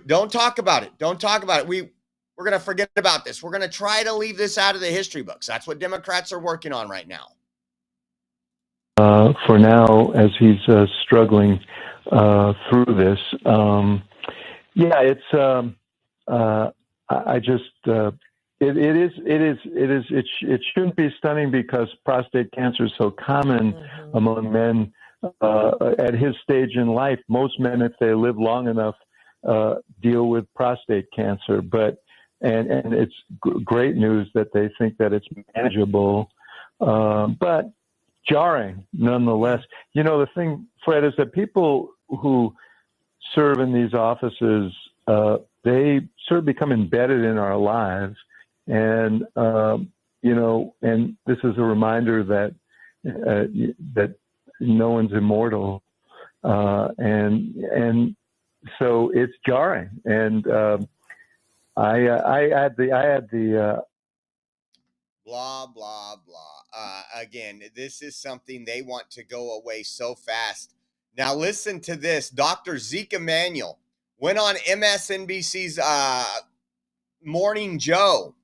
Don't talk about it. Don't talk about it. We're going to forget about this. We're going to try to leave this out of the history books. That's what Democrats are working on right now. For now, as he's struggling through this, it shouldn't be stunning because prostate cancer is so common among men at his stage in life. Most men, if they live long enough, deal with prostate cancer, and it's great news that they think that it's manageable, but jarring nonetheless. The thing, Fred, is that people who serve in these offices, they sort of become embedded in our lives. And, and this is a reminder that no one's immortal. And so it's jarring. And I had the blah, blah, blah. Again, this is something they want to go away so fast. Now, listen to this. Dr. Zeke Emanuel went on MSNBC's Morning Joe.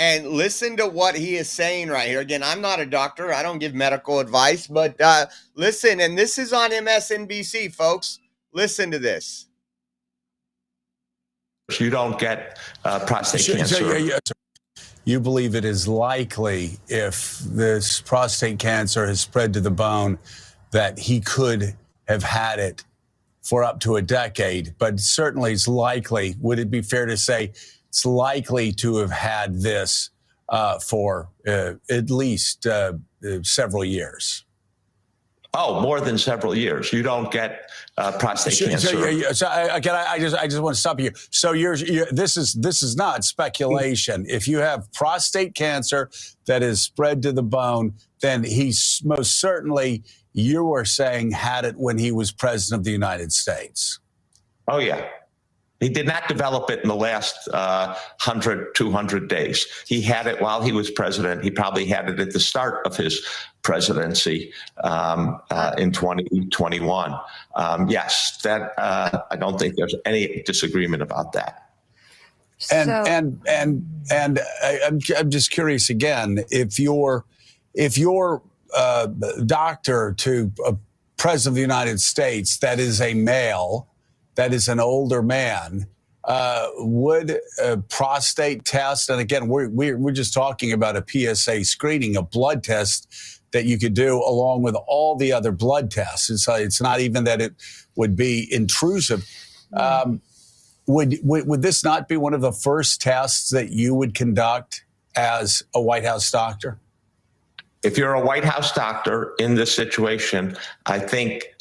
And listen to what he is saying right here. Again, I'm not a doctor. I don't give medical advice. But listen, and this is on MSNBC, folks. Listen to this. You don't get prostate cancer. You believe it is likely, if this prostate cancer has spread to the bone, that he could have had it for up to a decade, but certainly it's likely. Would it be fair to say it's likely to have had this for at least several years? Oh, more than several years. You don't get prostate cancer. So again, I just want to stop you. So this is not speculation. If you have prostate cancer that is spread to the bone, then he's most certainly, you are saying, had it when he was president of the United States. Oh, yeah. He did not develop it in the last 100, 200 days. He had it while he was president. He probably had it at the start of his presidency in 2021. Yes, that I don't think there's any disagreement about that. And I'm just curious again, if your doctor to a president of the United States that is a male, that is an older man, would a prostate test, and again, we're just talking about a PSA screening, a blood test that you could do along with all the other blood tests. It's not even that it would be intrusive. Would this not be one of the first tests that you would conduct as a White House doctor? If you're a White House doctor in this situation, I think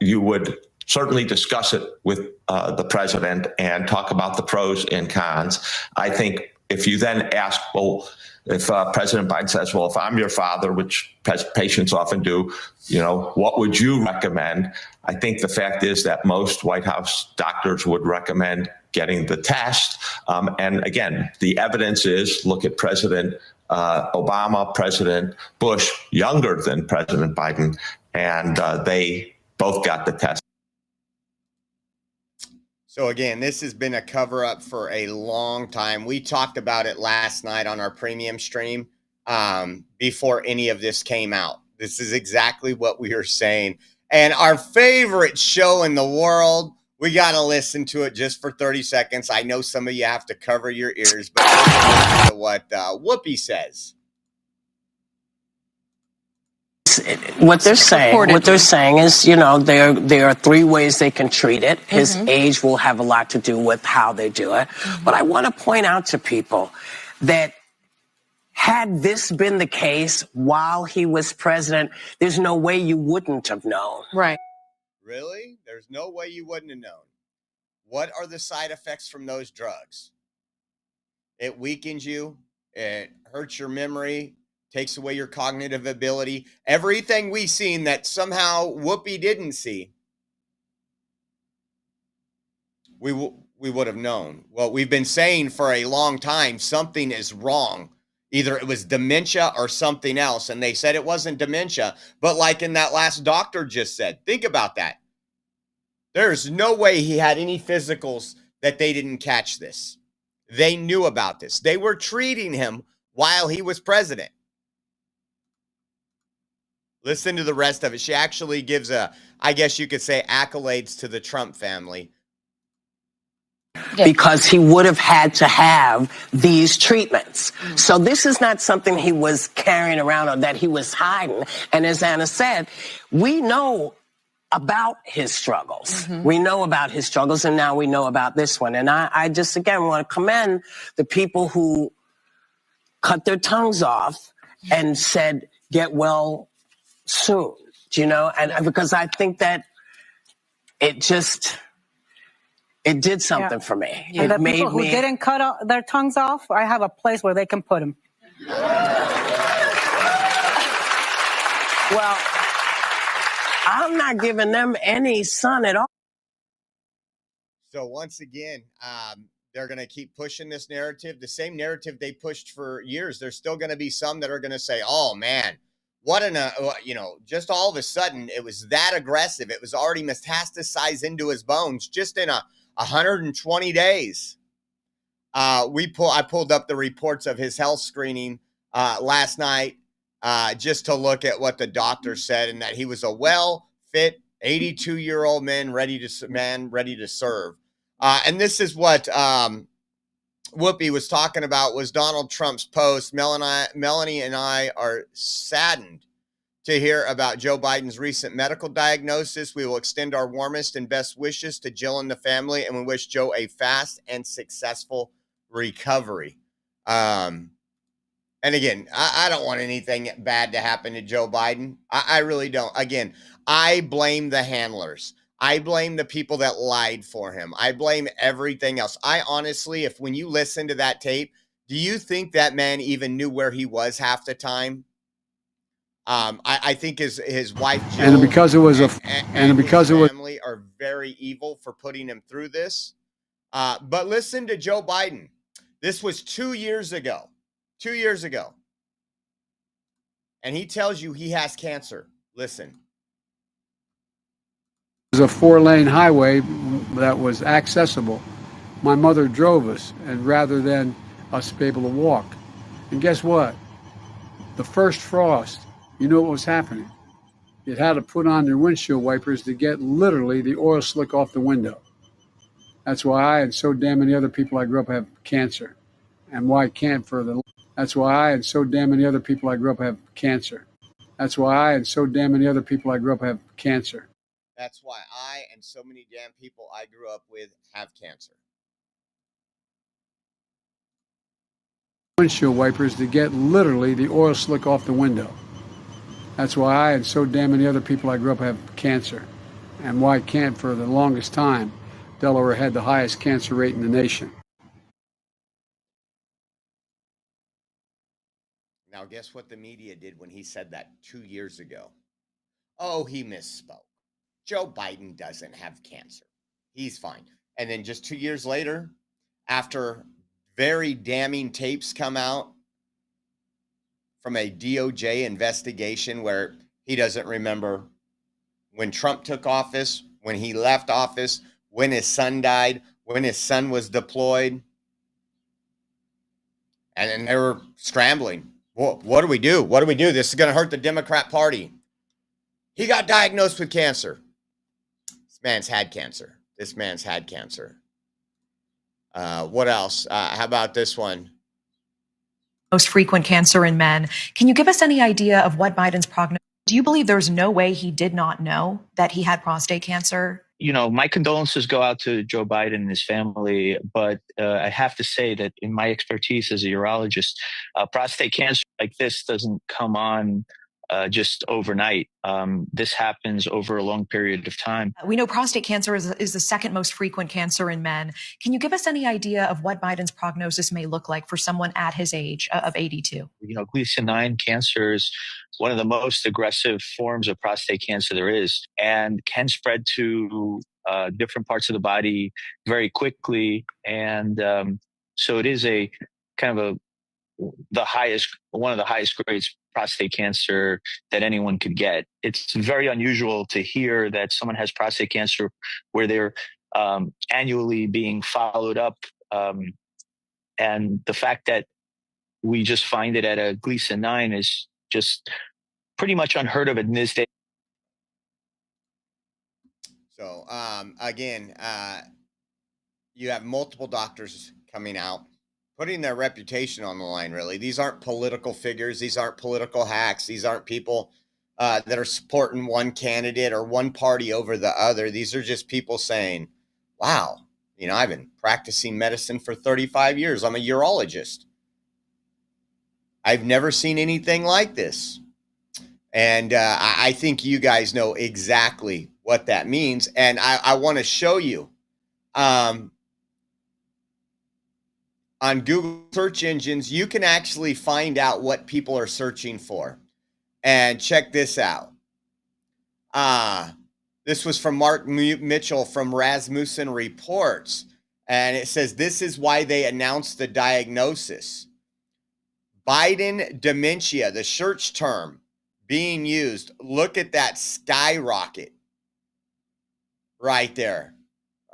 you would certainly discuss it with the president and talk about the pros and cons. I think if you then ask, well, if President Biden says, well, if I'm your father, which patients often do, what would you recommend? I think the fact is that most White House doctors would recommend getting the test. And again, the evidence is, look at President Obama, President Bush, younger than President Biden, and they both got the test. So again, this has been a cover-up for a long time. We talked about it last night on our premium stream before any of this came out. This is exactly what we are saying. And our favorite show in the world, we got to listen to it just for 30 seconds. I know some of you have to cover your ears, but listen to what Whoopi says. What they're saying is, you know, there are three ways they can treat it. His age will have a lot to do with how they do it. But I want to point out to people that had this been the case while he was president, there's no way you wouldn't have known. Right. Really? There's no way you wouldn't have known. What are the side effects from those drugs? It weakens you. It hurts your memory, takes away your cognitive ability. Everything we've seen that somehow Whoopi didn't see, we would have known. Well, we've been saying for a long time something is wrong. Either it was dementia or something else, and they said it wasn't dementia. But like in that last doctor just said, think about that. There's no way he had any physicals that they didn't catch this. They knew about this. They were treating him while he was president. Listen to the rest of it. She actually gives I guess you could say, accolades to the Trump family. Because he would have had to have these treatments. So this is not something he was carrying around or that he was hiding. And as Anna said, we know about his struggles. We know about his struggles, and now we know about this one. And I just, again, want to commend the people who cut their tongues off and said, get well soon, you know? And because I think that it did something for me. And It the made people who me. didn't cut their tongues off, I have a place where they can put them. Well, I'm not giving them any sun at all. So once again, they're going to keep pushing this narrative, the same narrative they pushed for years. There's still going to be some that are going to say, oh, man, what just all of a sudden it was that aggressive. It was already metastasized into his bones just in 120 days. I pulled up the reports of his health screening last night just to look at what the doctor said, and that he was a well-fit 82-year-old man ready to serve. And this is what Whoopi was talking about, was Donald Trump's post. Melanie and I are saddened to hear about Joe Biden's recent medical diagnosis. We will extend our warmest and best wishes to Jill and the family, and we wish Joe a fast and successful recovery. And again, I don't want anything bad to happen to Joe Biden. I really don't. Again, I blame the handlers. I blame the people that lied for him. I blame everything else. I honestly, when you listen to that tape, do you think that man even knew where he was half the time? I think his wife Jill and because it was and because his family are very evil for putting him through this. But listen to Joe Biden. This was 2 years ago. 2 years ago. And he tells you he has cancer. Listen. It was a 4-lane highway that was accessible. My mother drove us, and rather than us be able to walk. And guess what? The first frost, you know what was happening? You had to put on your windshield wipers to get literally the oil slick off the window. That's why I and so damn many other people I grew up have cancer. And why can't further. That's why I and so damn many other people I grew up have cancer. That's why I and so damn many other people I grew up have cancer. That's why I and so many damn people I grew up with have cancer. Windshield wipers to get literally the oil slick off the window. That's why I and so damn many other people I grew up have cancer. And why can't for the longest time, Delaware had the highest cancer rate in the nation. Now, guess what the media did when he said that 2 years ago? Oh, he misspoke. Joe Biden doesn't have cancer. He's fine. And then just 2 years later, after very damning tapes come out from a DOJ investigation where he doesn't remember when Trump took office, when he left office, when his son died, when his son was deployed. And then they were scrambling. What do we do? What do we do? This is going to hurt the Democrat Party. He got diagnosed with cancer. This man's had cancer. This man's had cancer. What else? How about this one? Most frequent cancer in men. Can you give us any idea of what Biden's prognosis? Do you believe there's no way he did not know that he had prostate cancer? You know, my condolences go out to Joe Biden and his family, but I have to say that in my expertise as a urologist, prostate cancer like this doesn't come on just overnight. This happens over a long period of time. We know prostate cancer is the second most frequent cancer in men. Can you give us any idea of what Biden's prognosis may look like for someone at his age of 82? You know, Gleason 9 cancer is one of the most aggressive forms of prostate cancer there is and can spread to different parts of the body very quickly. And so it is a kind of one of the highest grades prostate cancer that anyone could get. It's very unusual to hear that someone has prostate cancer where they're annually being followed up. And the fact that we just find it at a Gleason 9 is just pretty much unheard of in this day. So, again, you have multiple doctors coming out, putting their reputation on the line, really. These aren't political figures. These aren't political hacks. These aren't people that are supporting one candidate or one party over the other. These are just people saying, wow, you know, I've been practicing medicine for 35 years. I'm a urologist. I've never seen anything like this. And I think you guys know exactly what that means. And I want to show you on Google search engines, you can actually find out what people are searching for. And check this out. This was from Mark Mitchell from Rasmussen Reports. And it says, this is why they announced the diagnosis. Biden dementia, the search term being used. Look at that skyrocket right there.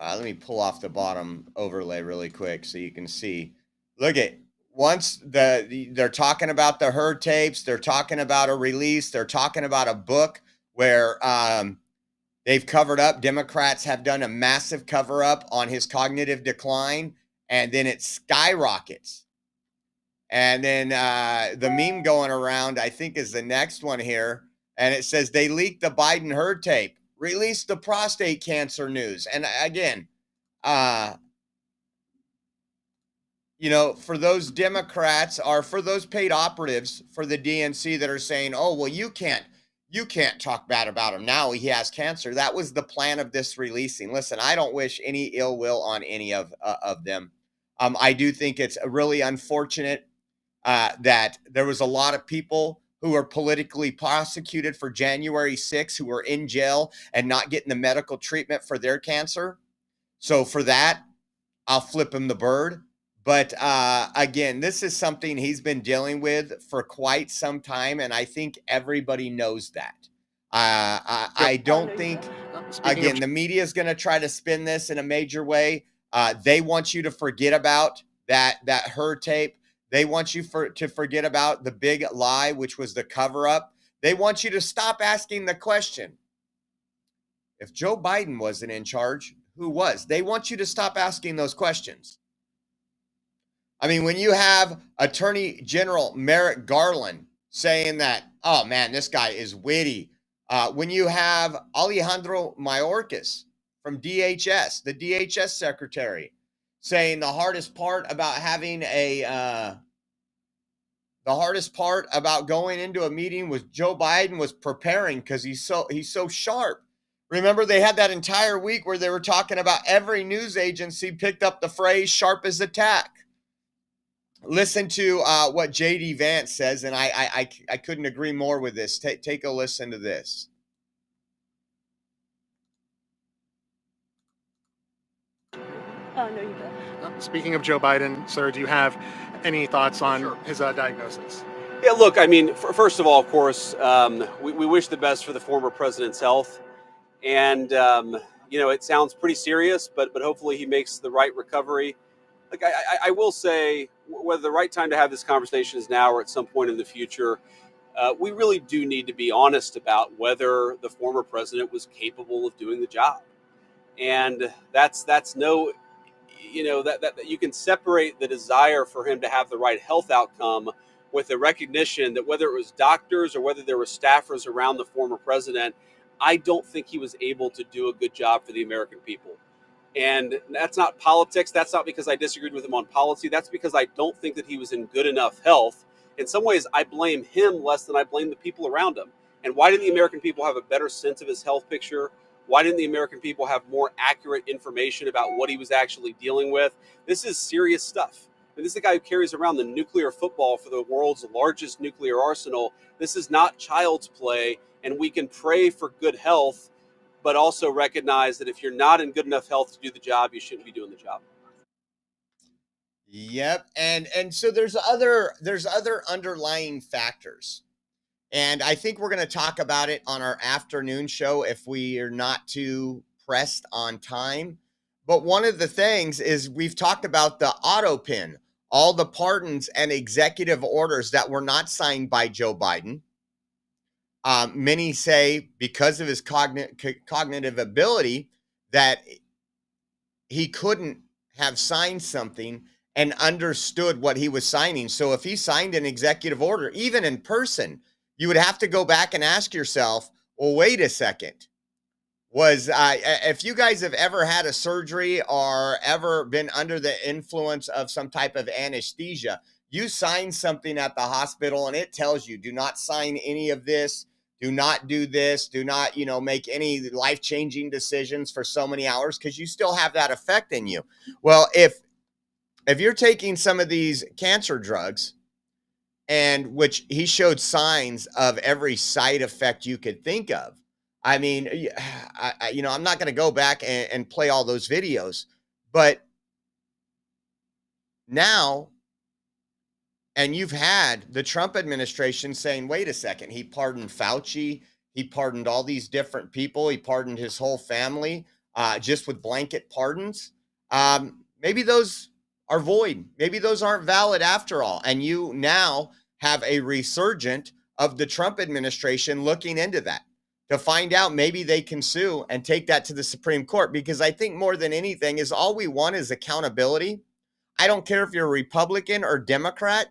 Let me pull off the bottom overlay really quick so you can see. Look at once they're talking about the herd tapes, they're talking about a release, they're talking about a book where they've covered up. Democrats have done a massive cover up on his cognitive decline, and then it skyrockets. And then the meme going around, I think, is the next one here. And it says they leaked the Biden herd tape, released the prostate cancer news. And again, you know, for those Democrats or for those paid operatives for the DNC that are saying, oh, well, you can't talk bad about him now. He has cancer. That was the plan of this releasing. Listen, I don't wish any ill will on any of them. I do think it's really unfortunate that there was a lot of people who were politically prosecuted for January 6th who were in jail and not getting the medical treatment for their cancer. So for that, I'll flip him the bird. But again, this is something he's been dealing with for quite some time, and I think everybody knows that. I don't think, again, the media is going to try to spin this in a major way. They want you to forget about that herd tape. They want you to forget about the big lie, which was the cover-up. They want you to stop asking the question, if Joe Biden wasn't in charge, who was? They want you to stop asking those questions. I mean, when you have Attorney General Merrick Garland saying that, oh, man, this guy is witty. When you have Alejandro Mayorkas from DHS, the DHS secretary, saying the hardest part about going into a meeting with Joe Biden was preparing because he's so sharp. Remember, they had that entire week where they were talking about every news agency picked up the phrase "sharp as a tack." Listen to what J.D. Vance says, and I couldn't agree more with this. Take a listen to this. No, you don't. Speaking of Joe Biden, sir, do you have any thoughts on his diagnosis? Yeah, look, I mean, first of all, of course, we wish the best for the former president's health. And, you know, it sounds pretty serious, but hopefully he makes the right recovery. Like, I will say, whether the right time to have this conversation is now or at some point in the future, we really do need to be honest about whether the former president was capable of doing the job. And that's no, you know, that you can separate the desire for him to have the right health outcome with a recognition that whether it was doctors or whether there were staffers around the former president, I don't think he was able to do a good job for the American people. And that's not politics. That's not because I disagreed with him on policy. That's because I don't think that he was in good enough health. In some ways, I blame him less than I blame the people around him. And why didn't the American people have a better sense of his health picture? Why didn't the American people have more accurate information about what he was actually dealing with? This is serious stuff. And this is the guy who carries around the nuclear football for the world's largest nuclear arsenal. This is not child's play, and we can pray for good health, but also recognize that if you're not in good enough health to do the job, you shouldn't be doing the job. Yep. And so there's other underlying factors. And I think we're going to talk about it on our afternoon show if we are not too pressed on time. But one of the things is we've talked about the auto pin, all the pardons and executive orders that were not signed by Joe Biden. Many say because of his cognitive ability that he couldn't have signed something and understood what he was signing. So if he signed an executive order, even in person, you would have to go back and ask yourself, well, wait a second. If you guys have ever had a surgery or ever been under the influence of some type of anesthesia, you sign something at the hospital and it tells you, do not sign any of this. Do not do this. Do not, make any life-changing decisions for so many hours because you still have that effect in you. Well, if you're taking some of these cancer drugs, and which he showed signs of every side effect you could think of. I mean, I'm not going to go back and play all those videos, but now, and you've had the Trump administration saying, wait a second, he pardoned Fauci. He pardoned all these different people. He pardoned his whole family just with blanket pardons. Maybe those are void. Maybe those aren't valid after all. And you now have a resurgent of the Trump administration looking into that to find out maybe they can sue and take that to the Supreme Court. Because I think more than anything is all we want is accountability. I don't care if you're a Republican or Democrat.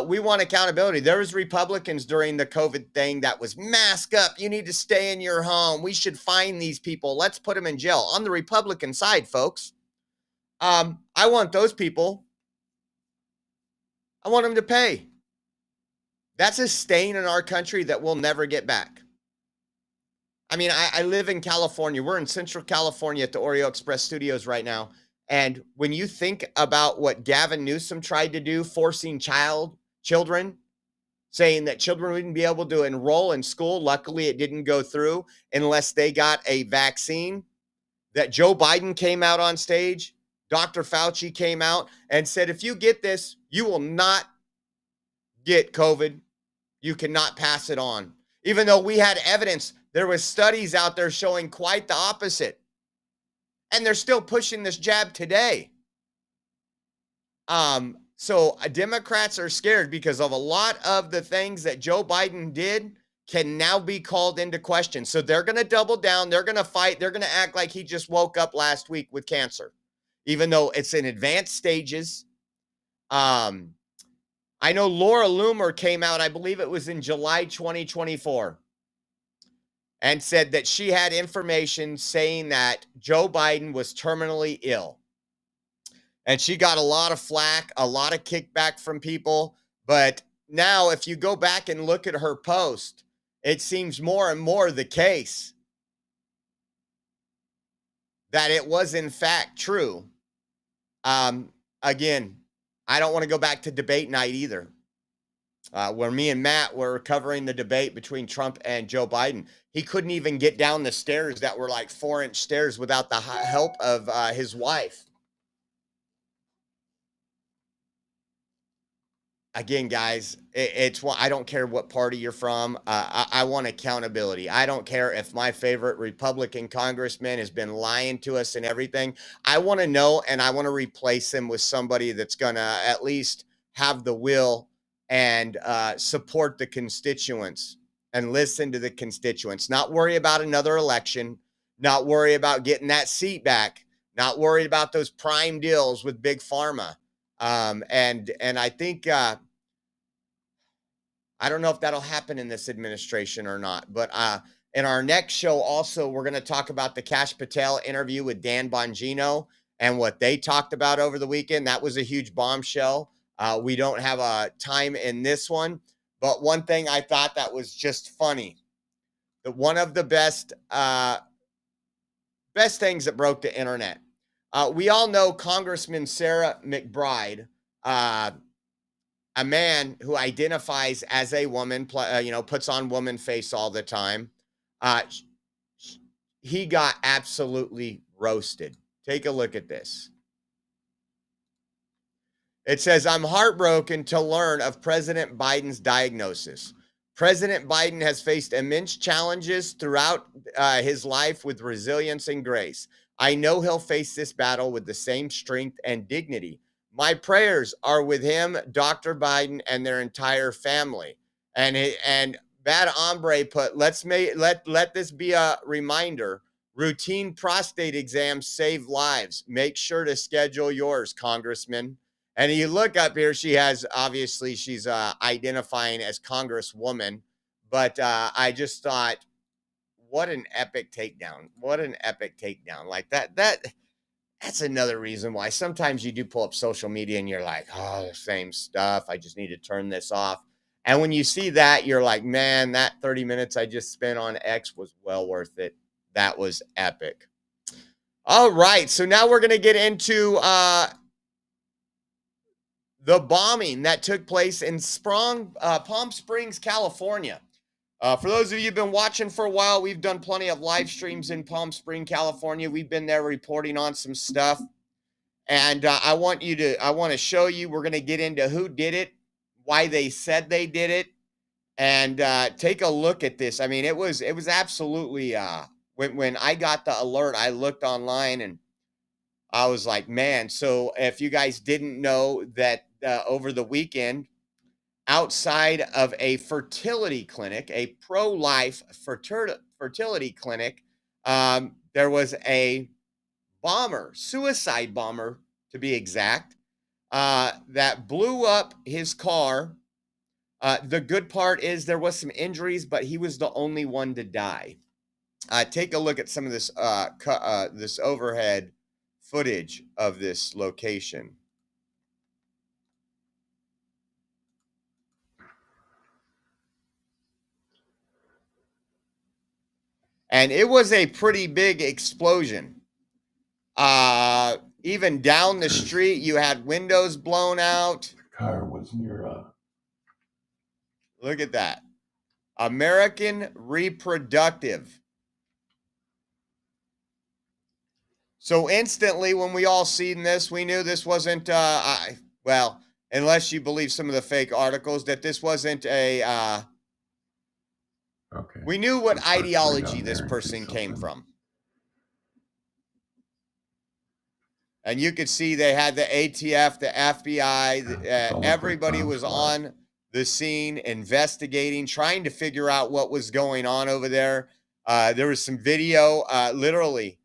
We want accountability. There was Republicans during the COVID thing that was mask up. You need to stay in your home. We should fine these people. Let's put them in jail. On the Republican side, folks, I want those people. I want them to pay. That's a stain in our country that we'll never get back. I mean, I live in California. We're in Central California at the Oreo Express Studios right now. And when you think about what Gavin Newsom tried to do, forcing children, saying that children wouldn't be able to enroll in school. Luckily, it didn't go through unless they got a vaccine. That Joe Biden came out on stage, Dr. Fauci came out and said, if you get this, you will not get COVID. You cannot pass it on. Even though we had evidence, there was studies out there showing quite the opposite. And they're still pushing this jab today. So Democrats are scared because of a lot of the things that Joe Biden did can now be called into question. So they're going to double down. They're going to fight. They're going to act like he just woke up last week with cancer, even though it's in advanced stages. I know Laura Loomer came out, I believe it was in July 2024, and said that she had information saying that Joe Biden was terminally ill. And she got a lot of flack, a lot of kickback from people. But now if you go back and look at her post, it seems more and more the case that it was in fact true. Again, I don't want to go back to debate night either, where me and Matt were covering the debate between Trump and Joe Biden. He couldn't even get down the stairs that were like 4-inch stairs without the help of his wife. Again, guys, it's I don't care what party you're from. I want accountability. I don't care if my favorite Republican congressman has been lying to us and everything. I want to know, and I want to replace him with somebody that's going to at least have the will and support the constituents and listen to the constituents. Not worry about another election. Not worry about getting that seat back. Not worried about those prime deals with Big Pharma. And I think I don't know if that'll happen in this administration or not. But in our next show, also, we're going to talk about the Kash Patel interview with Dan Bongino and what they talked about over the weekend. That was a huge bombshell. We don't have a time in this one. But one thing I thought that was just funny, that one of the best things that broke the internet. We all know Congressman Sarah McBride, a man who identifies as a woman, puts on woman face all the time. He got absolutely roasted. Take a look at this. It says, I'm heartbroken to learn of President Biden's diagnosis. President Biden has faced immense challenges throughout his life with resilience and grace. I know he'll face this battle with the same strength and dignity. My prayers are with him, Dr. Biden, and their entire family. And Bad Hombre put, let this be a reminder. Routine prostate exams save lives. Make sure to schedule yours, Congressman. And you look up here, obviously she's identifying as Congresswoman, but I just thought, what an epic takedown. What an epic takedown. Like that's another reason why sometimes you do pull up social media and you're like, oh, the same stuff. I just need to turn this off. And when you see that, you're like, man, that 30 minutes I just spent on X was well worth it. That was epic. All right, so now we're going to get into the bombing that took place in Palm Springs, California. For those of you who've been watching for a while, we've done plenty of live streams in Palm Springs, California. We've been there reporting on some stuff. And I want to show you, we're going to get into who did it, why they said they did it, and take a look at this. I mean, it was absolutely, when I got the alert, I looked online and I was like, man. So if you guys didn't know that over the weekend, outside of a fertility clinic, a pro-life fertility clinic, there was a suicide bomber to be exact, that blew up his car. The good part is there was some injuries, but he was the only one to die. Take a look at some of this this overhead footage of this location. And it was a pretty big explosion. Even down the street, you had windows blown out. The car was near Look at that. American Reproductive. So instantly, when we all seen this, we knew this wasn't, well, unless you believe some of the fake articles, that this wasn't a, okay. We knew what ideology this person came from. And you could see they had the ATF, the FBI, everybody was on the scene investigating, trying to figure out what was going on over there. There was some video, literally,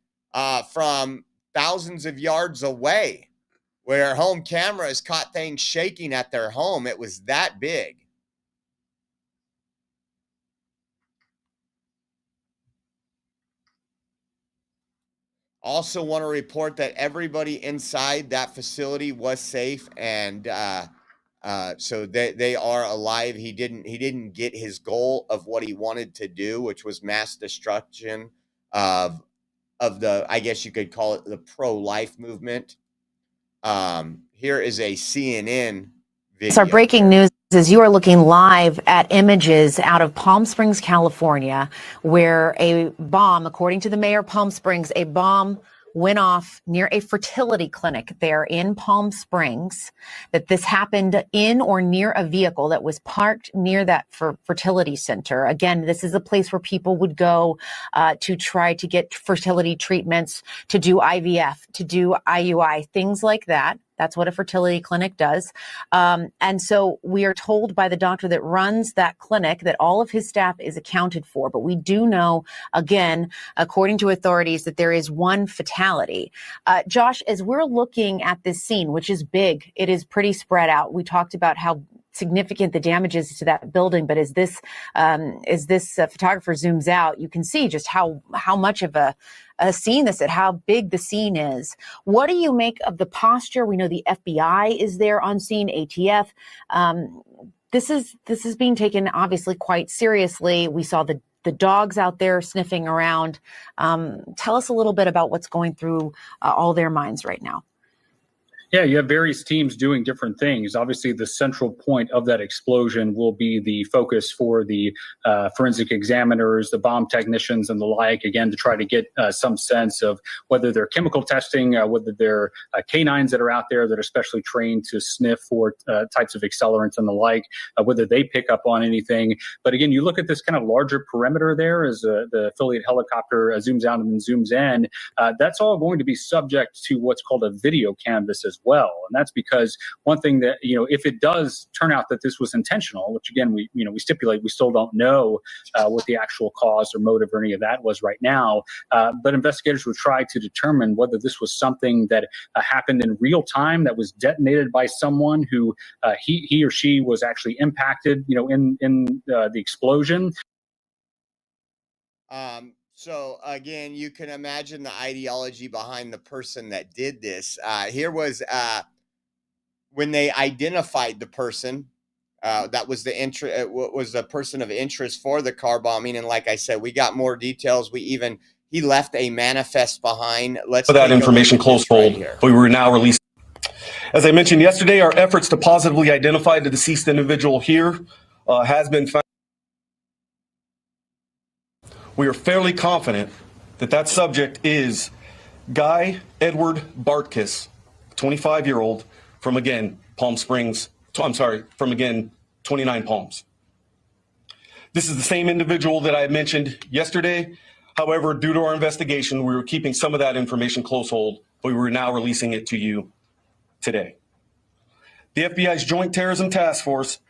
from thousands of yards away, where home cameras caught things shaking at their home. It was that big. Also want to report that everybody inside that facility was safe, and so they are alive. He didn't get his goal of what he wanted to do, which was mass destruction of the, I guess you could call it, the pro-life movement. Here is a CNN video. So our breaking news is you are looking live at images out of Palm Springs, California, where a bomb, according to the mayor of Palm Springs, a bomb went off near a fertility clinic there in Palm Springs, that this happened in or near a vehicle that was parked near that fertility center. Again, this is a place where people would go to try to get fertility treatments, to do IVF, to do IUI, things like that. That's what a fertility clinic does. And so we are told by the doctor that runs that clinic that all of his staff is accounted for. But we do know, again, according to authorities, that there is one fatality. Josh, as we're looking at this scene, which is big, it is pretty spread out. We talked about how significant the damages to that building, but as this photographer zooms out, you can see just how much of a scene this is, how big the scene is. What do you make of the posture? We know the FBI is there on scene, ATF. This is being taken obviously quite seriously. We saw the dogs out there sniffing around. Tell us a little bit about what's going through all their minds right now. Yeah, you have various teams doing different things. Obviously, the central point of that explosion will be the focus for the forensic examiners, the bomb technicians, and the like, again, to try to get some sense of whether they're chemical testing, whether they're canines that are out there that are specially trained to sniff for types of accelerants and the like, whether they pick up on anything. But again, you look at this kind of larger perimeter there as the affiliate helicopter zooms out and then zooms in. That's all going to be subject to what's called a video canvas as well. And that's because one thing that, if it does turn out that this was intentional, which again, we stipulate, we still don't know what the actual cause or motive or any of that was right now. But investigators would try to determine whether this was something that happened in real time, that was detonated by someone who he or she was actually impacted, in the explosion. So again, you can imagine the ideology behind the person that did this. Here was when they identified the person. That was was a person of interest for the car bombing. And like I said, we got more details. He left a manifest behind. Let's for that information close hold. We were now released. As I mentioned yesterday, our efforts to positively identify the deceased individual here has been found. We are fairly confident that that subject is Guy Edward Bartkus, 25-year-old from, again, Palm Springs. From, again, 29 Palms. This is the same individual that I mentioned yesterday. However, due to our investigation, we were keeping some of that information close hold, but we were now releasing it to you today. The FBI's Joint Terrorism Task Force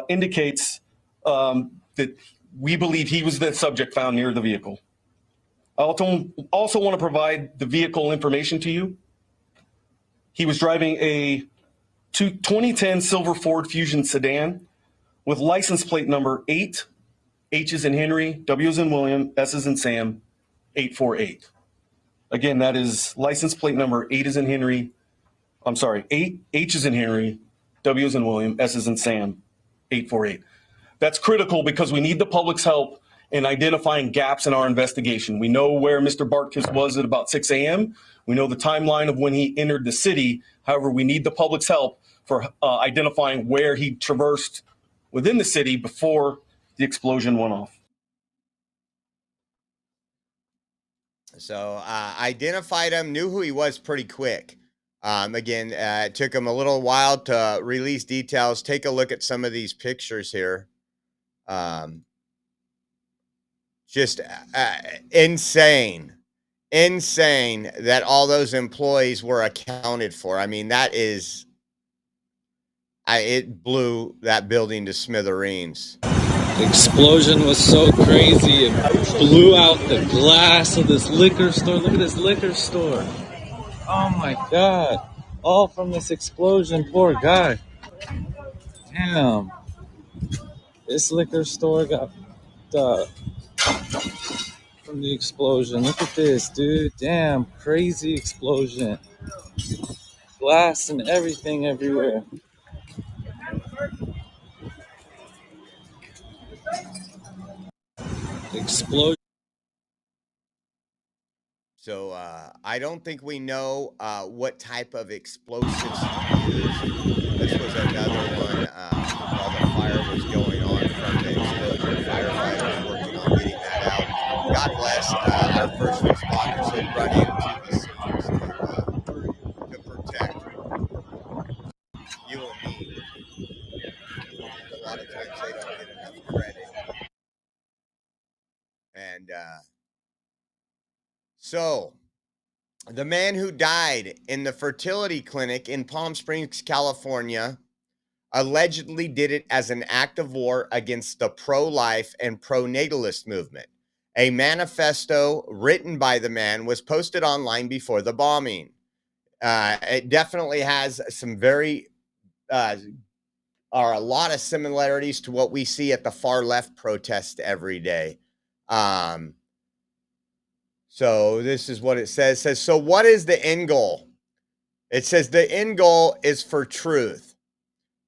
indicates that we believe he was the subject found near the vehicle. I also want to provide the vehicle information to you. He was driving a 2010 silver Ford Fusion sedan with license plate number 8, H as in Henry, W as in William, S as in Sam, 848. Again, that is license plate number 8 as in Henry, 8, H as in Henry, W as in William, S as in Sam, 848. That's critical because we need the public's help in identifying gaps in our investigation. We know where Mr. Bartkus was at about 6 a.m. We know the timeline of when he entered the city. However, we need the public's help for identifying where he traversed within the city before the explosion went off. So identified him, knew who he was pretty quick. Again, it took him a little while to release details. Take a look at some of these pictures here. Just insane that all those employees were accounted for. I mean, it blew that building to smithereens. The explosion was so crazy. It blew out the glass of this liquor store. Look at this liquor store. Oh my God. All from this explosion. Poor guy. Damn. This liquor store got from the explosion. Look at this, dude. Damn, crazy explosion. Glass and everything everywhere. Explosion. So I don't think we know what type of explosives he used. This was another one while the fire was going on from the explosion. Firefighters working on getting that out. God bless our first responders who run into the cities to protect you and me. A lot of times they don't get enough credit. And so, the man who died in the fertility clinic in Palm Springs, California, allegedly did it as an act of war against the pro-life and pro-natalist movement. A manifesto written by the man was posted online before the bombing. It definitely has some very are a lot of similarities to what we see at the far left protest every day. So this is what it says. It says, so what is the end goal? It says the end goal is for truth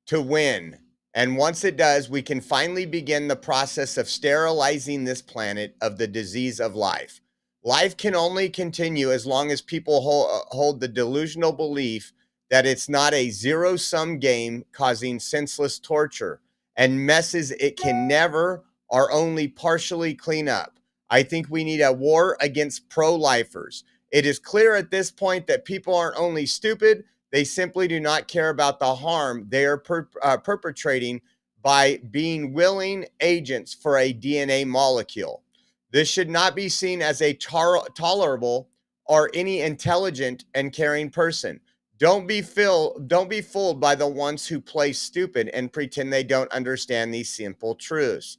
to win. And once it does, we can finally begin the process of sterilizing this planet of the disease of life. Life can only continue as long as people hold the delusional belief that it's not a zero-sum game causing senseless torture and messes it can never or only partially clean up. I think we need a war against pro-lifers. It is clear at this point that people aren't only stupid, they simply do not care about the harm they are perpetrating by being willing agents for a DNA molecule. This should not be seen as a tolerable or any intelligent and caring person. Don't be fooled by the ones who play stupid and pretend they don't understand these simple truths.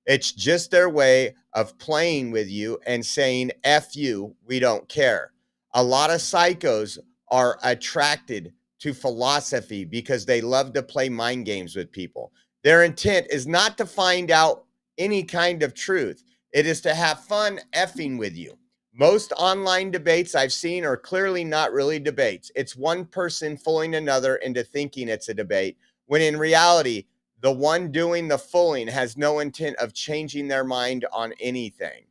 It's just their way of playing with you and saying, F you, we don't care. A lot of psychos are attracted to philosophy because they love to play mind games with people. Their intent is not to find out any kind of truth. It is to have fun effing with you. Most online debates I've seen are clearly not really debates. It's one person fooling another into thinking it's a debate, when in reality, the one doing the fooling has no intent of changing their mind on anything.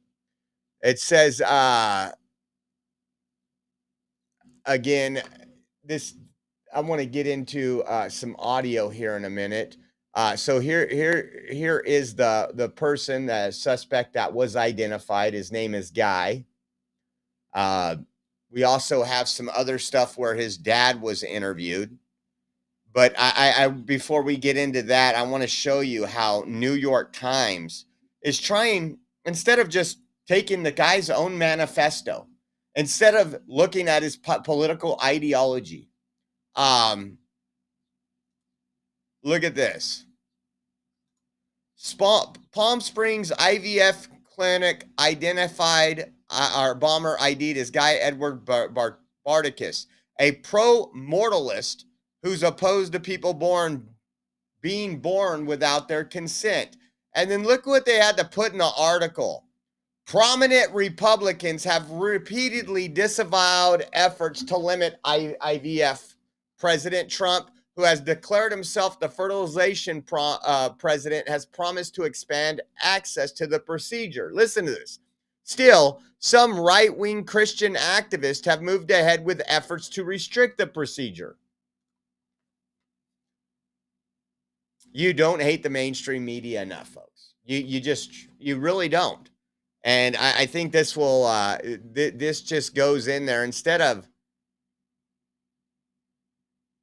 It says, again, this, I want to get into some audio here in a minute. So here is the person, the suspect that was identified. His name is Guy. We also have some other stuff where his dad was interviewed. But I before we get into that, I want to show you how New York Times is trying, instead of just taking the guy's own manifesto, instead of looking at his political ideology, look at this. Palm Springs IVF clinic identified, our bomber ID'd as Guy Edward Bardicus, a pro-mortalist who's opposed to people being born without their consent. And then look what they had to put in the article. Prominent Republicans have repeatedly disavowed efforts to limit IVF. President Trump, who has declared himself the fertilization president, has promised to expand access to the procedure. Listen to this. Still, some right-wing Christian activists have moved ahead with efforts to restrict the procedure. You don't hate the mainstream media enough, folks. You really don't. And I think this will, this just goes in there instead of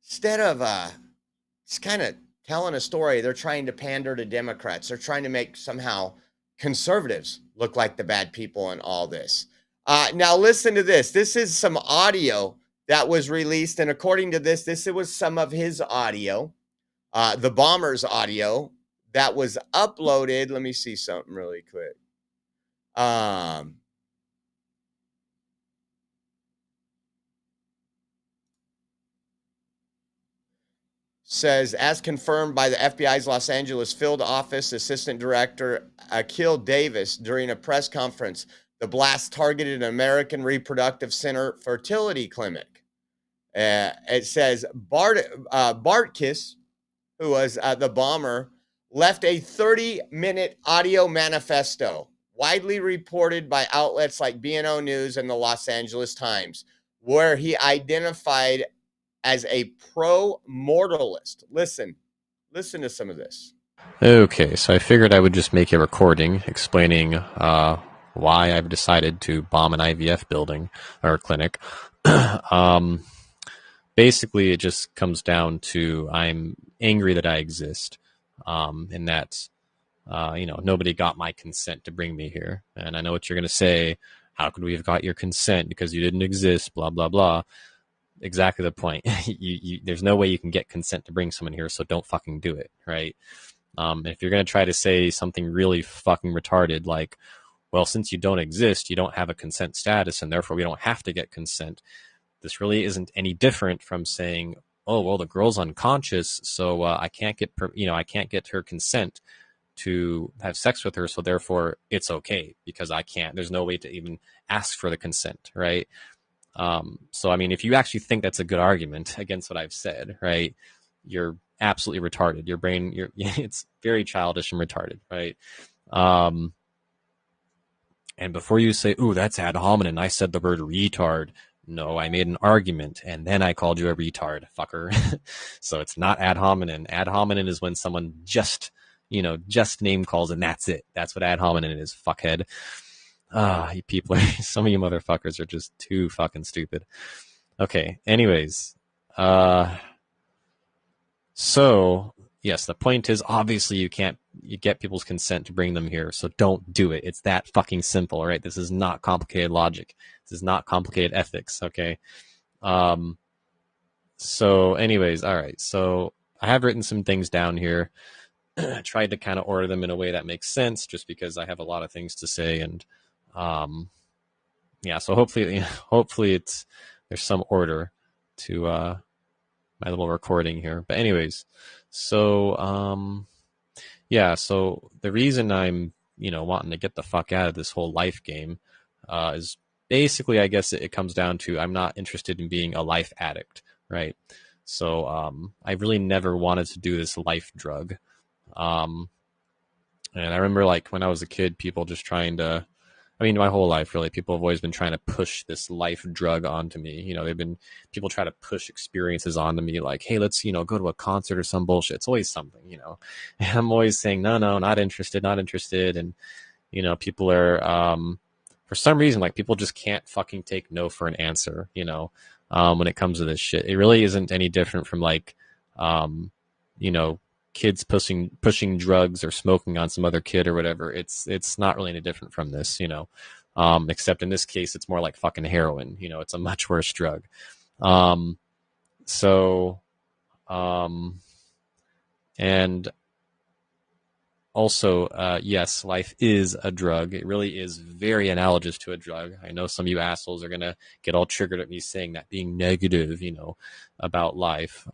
just kind of telling a story. They're trying to pander to Democrats. They're trying to make somehow conservatives look like the bad people in all this. Now listen to this. This is some audio that was released. And according to this was some of his audio. The bomber's audio that was uploaded. Let me see something really quick. Says, as confirmed by the FBI's Los Angeles field office assistant director Akil Davis during a press conference, the blast targeted an American Reproductive Center fertility clinic. It says Bartkiss, who was the bomber, left a 30-minute audio manifesto, widely reported by outlets like BNO News and the Los Angeles Times, where he identified as a pro-mortalist. Listen to some of this. Okay, so I figured I would just make a recording explaining why I've decided to bomb an IVF building or clinic. Basically, it just comes down to I'm angry that I exist, and that nobody got my consent to bring me here. And I know what you're going to say. How could we have got your consent because you didn't exist? Blah blah blah. Exactly the point. There's no way you can get consent to bring someone here, so don't fucking do it, right? If you're going to try to say something really fucking retarded like, well, since you don't exist, you don't have a consent status, and therefore we don't have to get consent. This really isn't any different from saying, oh, well, the girl's unconscious, so I can't get her consent to have sex with her, so therefore it's okay because I can't. There's no way to even ask for the consent, right? So, I mean, if you actually think that's a good argument against what I've said, right, you're absolutely retarded. Your brain, it's very childish and retarded, right? And before you say, ooh, that's ad hominem, I said the word retard. No, I made an argument, and then I called you a retard, fucker. So it's not ad hominem. Ad hominem is when someone just name calls, and that's it. That's what ad hominem is, fuckhead. You people, some of you motherfuckers are just too fucking stupid. Okay, anyways. So, yes, the point is, obviously you get people's consent to bring them here, so don't do it. It's that fucking simple, right? This is not complicated logic. This is not complicated ethics, okay? So, anyways, all right. So, I have written some things down here. I tried to kind of order them in a way that makes sense, just because I have a lot of things to say, and yeah. So hopefully there's some order to my little recording here. But anyways, so yeah. So the reason I'm wanting to get the fuck out of this whole life game is basically, I guess it comes down to I'm not interested in being a life addict, right? So I really never wanted to do this life drug. And I remember, like, when I was a kid, people just trying to, I mean, my whole life, really, people have always been trying to push this life drug onto me. People try to push experiences onto me, like, hey, let's, go to a concert or some bullshit. It's always something, and I'm always saying, no, not interested. And, people are, for some reason, like, people just can't fucking take no for an answer, when it comes to this shit. It really isn't any different from, like, kids pushing drugs or smoking on some other kid or whatever. It's not really any different from this, except in this case, it's more like fucking heroin. It's a much worse drug. And also, yes, life is a drug. It really is very analogous to a drug. I know some of you assholes are going to get all triggered at me saying that, being negative, about life.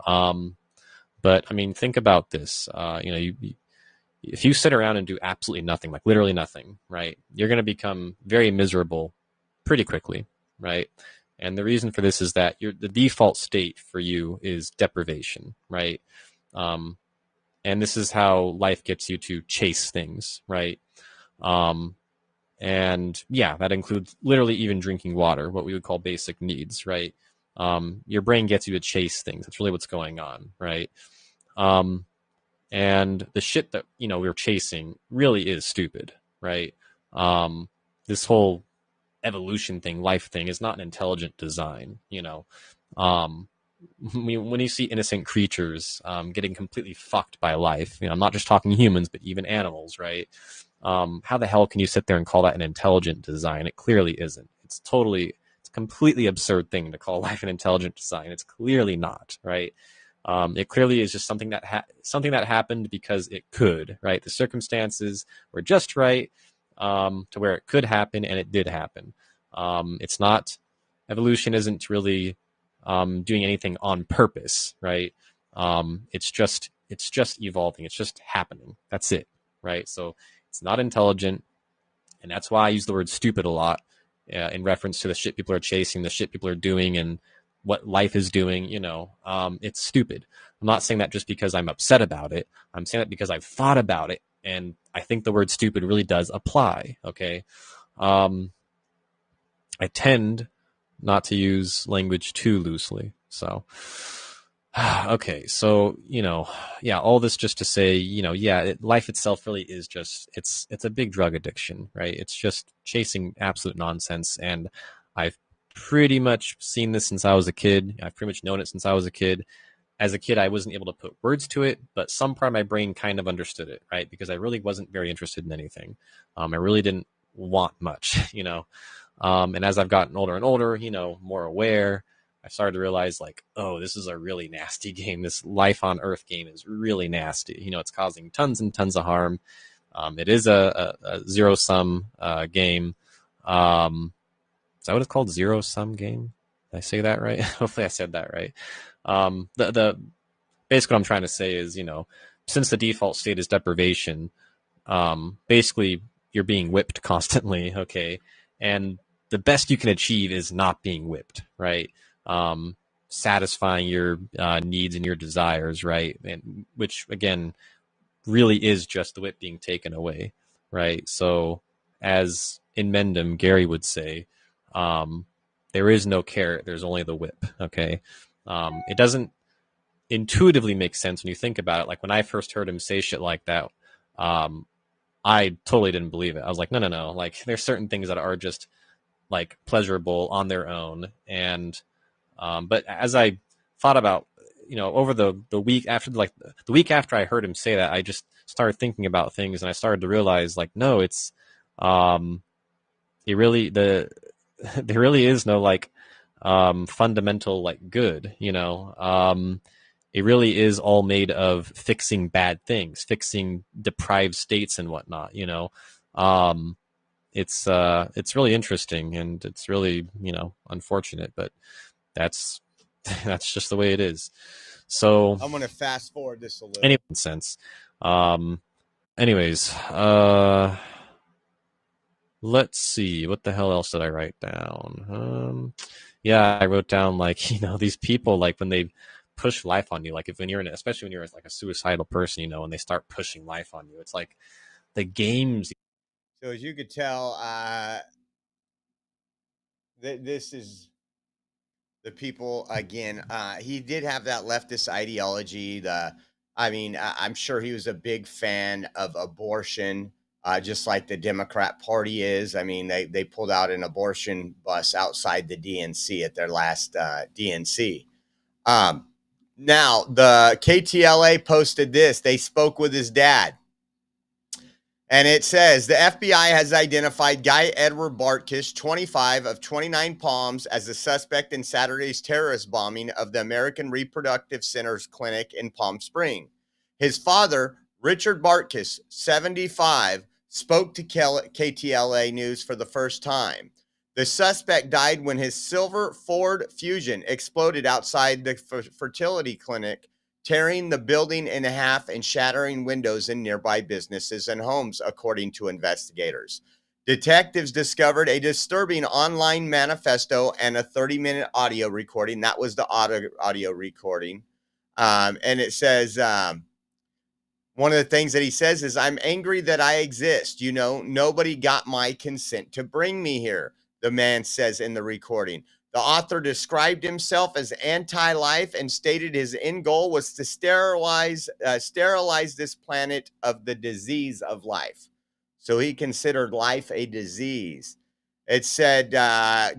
But I mean, think about this. If you sit around and do absolutely nothing, like literally nothing, right, you're going to become very miserable pretty quickly, right? And the reason for this is that the default state for you is deprivation, right? And this is how life gets you to chase things, right? And yeah, that includes literally even drinking water, what we would call basic needs, right? Your brain gets you to chase things. That's really what's going on, right? And the shit that, we're chasing really is stupid, right? This whole evolution thing, life thing, is not an intelligent design, when you see innocent creatures getting completely fucked by life, I'm not just talking humans, but even animals, right? How the hell can you sit there and call that an intelligent design? It clearly isn't. It's a completely absurd thing to call life an intelligent design. It's clearly not, right? It clearly is just something that happened because it could, right? The circumstances were just right to where it could happen, and it did happen. It's not, evolution isn't really doing anything on purpose, right? It's just evolving. It's just happening. That's it, right? So it's not intelligent, and that's why I use the word stupid a lot in reference to the shit people are chasing, the shit people are doing, and what life is doing. It's stupid. I'm not saying that just because I'm upset about it. I'm saying that because I've thought about it, and I think the word stupid really does apply. Okay. I tend not to use language too loosely. So, okay. So, yeah, all this just to say, life itself really is just, it's a big drug addiction, right? It's just chasing absolute nonsense. And I've pretty much seen this since I was a kid. I've pretty much known it since I was a kid. As a kid, I wasn't able to put words to it, but some part of my brain kind of understood it, right? Because I really wasn't very interested in anything. I really didn't want much, and as I've gotten older and older, more aware, I started to realize, like, oh, this is a really nasty game. This life on Earth game is really nasty. It's causing tons and tons of harm. It is a zero-sum game. Is that what it's called? Zero-sum game? Did I say that right? Hopefully I said that right. The basically what I'm trying to say is, since the default state is deprivation, basically you're being whipped constantly, okay? And the best you can achieve is not being whipped, right? Satisfying your needs and your desires, right? And which again really is just the whip being taken away, right? So as in Mendham, Gary would say, there is no carrot, there's only the whip, okay? It doesn't intuitively make sense when you think about it. Like when I first heard him say shit like that, I totally didn't believe it. I was like, no. Like there's certain things that are just like pleasurable on their own. And, but as I thought about, over the week after, like the week after I heard him say that, I just started thinking about things and I started to realize like, no, it's, there really is no like, fundamental like good, it really is all made of fixing bad things, fixing deprived states and whatnot, it's really interesting and it's really, unfortunate, but that's just the way it is. So I'm going to fast forward this a little. Any sense. Anyways, let's see. What the hell else did I write down? Yeah, I wrote down like, these people, like when they push life on you, like if when you're especially when you're like a suicidal person, and they start pushing life on you, it's like the games. So as you could tell, this is the people again. He did have that leftist ideology. I'm sure he was a big fan of abortion, just like the Democrat Party is. I mean, they pulled out an abortion bus outside the DNC at their last DNC. Now, the KTLA posted this. They spoke with his dad. And it says, the FBI has identified Guy Edward Bartkiss, 25 of 29 Palms, as the suspect in Saturday's terrorist bombing of the American Reproductive Centers Clinic in Palm Springs. His father, Richard Bartkiss, 75, spoke to KTLA News for the first time. The suspect died when his silver Ford Fusion exploded outside the fertility clinic, tearing the building in half and shattering windows in nearby businesses and homes, according to investigators. Detectives discovered a disturbing online manifesto and a 30-minute audio recording. That was the audio recording. And it says, one of the things that he says is, I'm angry that I exist. Nobody got my consent to bring me here, the man says in the recording. The author described himself as anti-life and stated his end goal was to sterilize this planet of the disease of life. So he considered life a disease. It said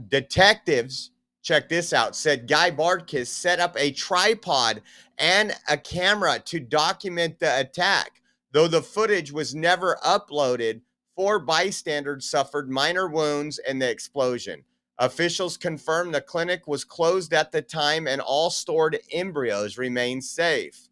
detectives, check this out, said Guy Bartkiss set up a tripod and a camera to document the attack. Though the footage was never uploaded, 4 bystanders suffered minor wounds in the explosion. Officials confirmed the clinic was closed at the time and all stored embryos remain safe.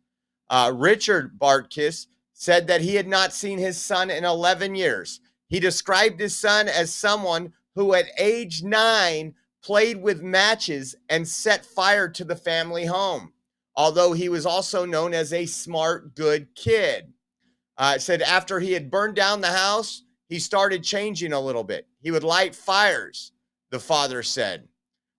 Richard Bartkiss said that he had not seen his son in 11 years. He described his son as someone who at age 9 played with matches and set fire to the family home, although he was also known as a smart, good kid. It said after he had burned down the house, he started changing a little bit. He would light fires, the father said.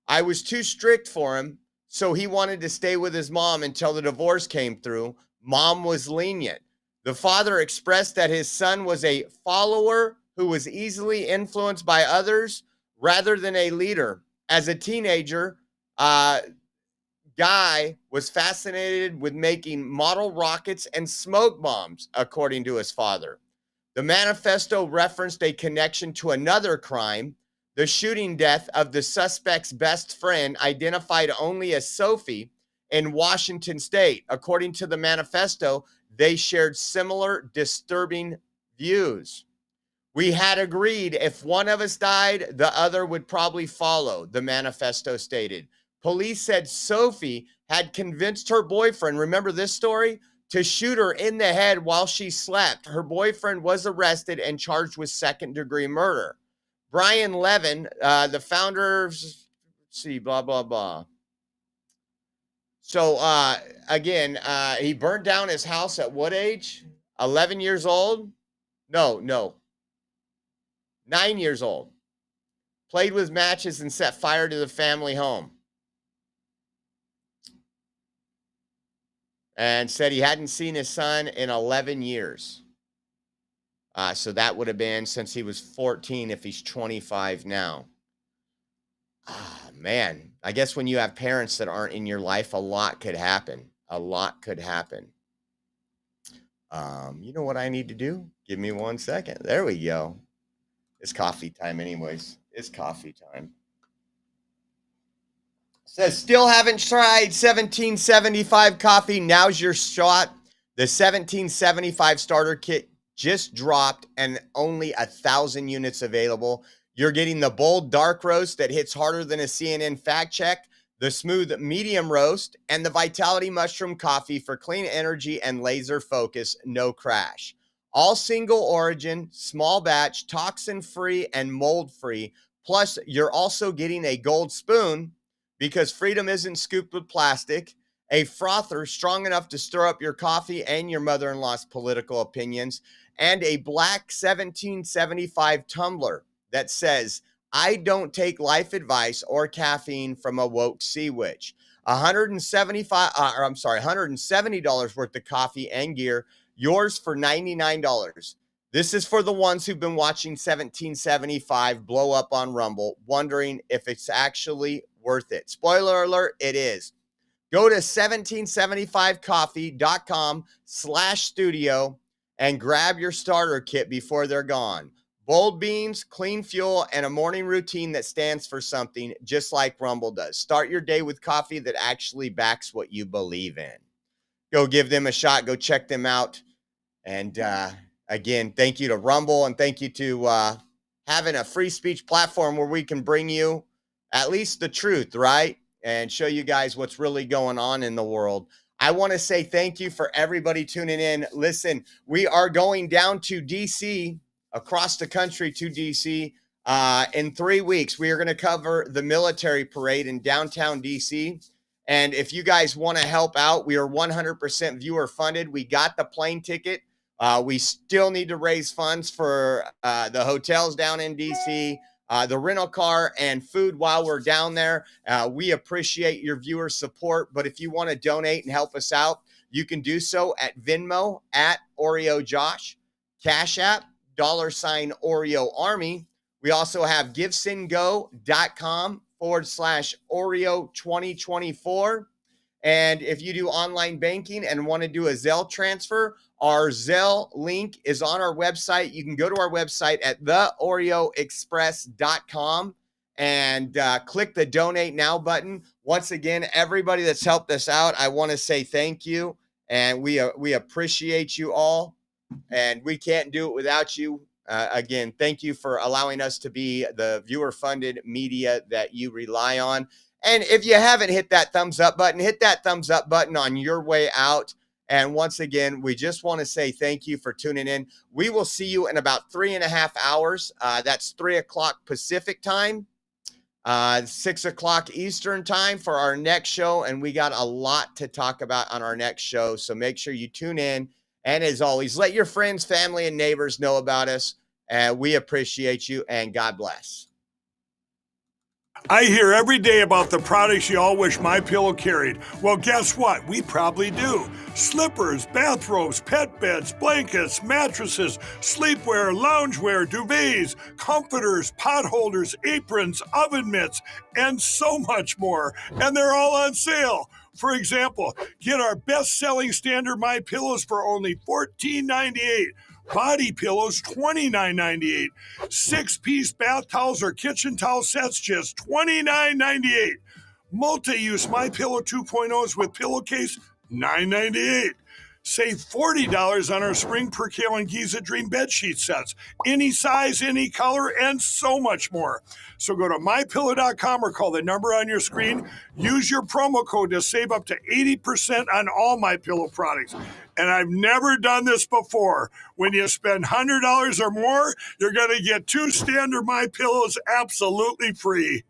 I was too strict for him, so he wanted to stay with his mom until the divorce came through. Mom was lenient. The father expressed that his son was a follower who was easily influenced by others rather than a leader. As a teenager, Guy was fascinated with making model rockets and smoke bombs, according to his father. The manifesto referenced a connection to another crime, the shooting death of the suspect's best friend, identified only as Sophie, in Washington state. According to the manifesto, they shared similar disturbing views. We had agreed if one of us died, the other would probably follow, the manifesto stated. Police said Sophie had convinced her boyfriend, remember this story, to shoot her in the head while she slept. Her boyfriend was arrested and charged with second-degree murder. Brian Levin, the founder of, blah, blah, blah. So again, he burned down his house at what age? 11 years old? No. 9 years old. Played with matches and set fire to the family home. And said he hadn't seen his son in 11 years. So that would have been since he was 14 if he's 25 now. Man, I guess when you have parents that aren't in your life, a lot could happen. A lot could happen. You know what I need to do? Give me 1 second. There we go. It's coffee time anyways. It's coffee time. Says, still haven't tried 1775 coffee. Now's your shot. The 1775 starter kit just dropped and only 1,000 units available. You're getting the bold dark roast that hits harder than a CNN fact check, the smooth medium roast, and the Vitality Mushroom Coffee for clean energy and laser focus, no crash. All single origin, small batch, toxin-free, and mold-free. Plus, you're also getting a gold spoon because freedom isn't scooped with plastic, a frother strong enough to stir up your coffee and your mother-in-law's political opinions, and a black 1775 tumbler that says, I don't take life advice or caffeine from a woke sea witch. $170 worth of coffee and gear, yours for $99. This is for the ones who've been watching 1775 blow up on Rumble, wondering if it's actually worth it. Spoiler alert, it is. Go to 1775coffee.com/studio and grab your starter kit before they're gone. Bold beans, clean fuel, and a morning routine that stands for something, just like Rumble does. Start your day with coffee that actually backs what you believe in. Go give them a shot. Go check them out. And again, thank you to Rumble, and thank you to having a free speech platform where we can bring you at least the truth, right? And show you guys what's really going on in the world. I want to say thank you for everybody tuning in. Listen, we are going down to D.C., across the country to D.C. In 3 weeks. We are going to cover the military parade in downtown D.C., and if you guys want to help out, we are 100% viewer funded. We got the plane ticket. We still need to raise funds for the hotels down in D.C., the rental car, and food while we're down there. We appreciate your viewer support, but if you want to donate and help us out, you can do so at Venmo at Oreo Josh, Cash App, $Oreo Army. We also have givesendgo.com/Oreo 2024. And if you do online banking and want to do a Zelle transfer, our Zelle link is on our website. You can go to our website at theoreoexpress.com and click the donate now button. Once again, everybody that's helped us out, I want to say thank you. And we appreciate you all. And we can't do it without you. Again, thank you for allowing us to be the viewer-funded media that you rely on. And if you haven't hit that thumbs up button, hit that thumbs up button on your way out. And once again, we just want to say thank you for tuning in. We will see you in about 3.5 hours. That's 3 o'clock Pacific time, 6 o'clock Eastern time for our next show. And we got a lot to talk about on our next show. So make sure you tune in. And as always, let your friends, family, and neighbors know about us. We appreciate you, and God bless. I hear every day about the products you all wish MyPillow carried. Well, guess what? We probably do. Slippers, bathrobes, pet beds, blankets, mattresses, sleepwear, loungewear, duvets, comforters, pot holders, aprons, oven mitts, and so much more. And they're all on sale. For example, get our best-selling standard MyPillows for only $14.98. Body pillows, $29.98. 6-piece bath towels or kitchen towel sets, just $29.98. Multi-use MyPillow 2.0s with pillowcase, $9.98. Save $40 on our Spring Percale and Giza Dream bedsheet sets. Any size, any color, and so much more. So go to MyPillow.com or call the number on your screen. Use your promo code to save up to 80% on all MyPillow products. And I've never done this before. When you spend $100 or more, you're going to get 2 standard MyPillows absolutely free.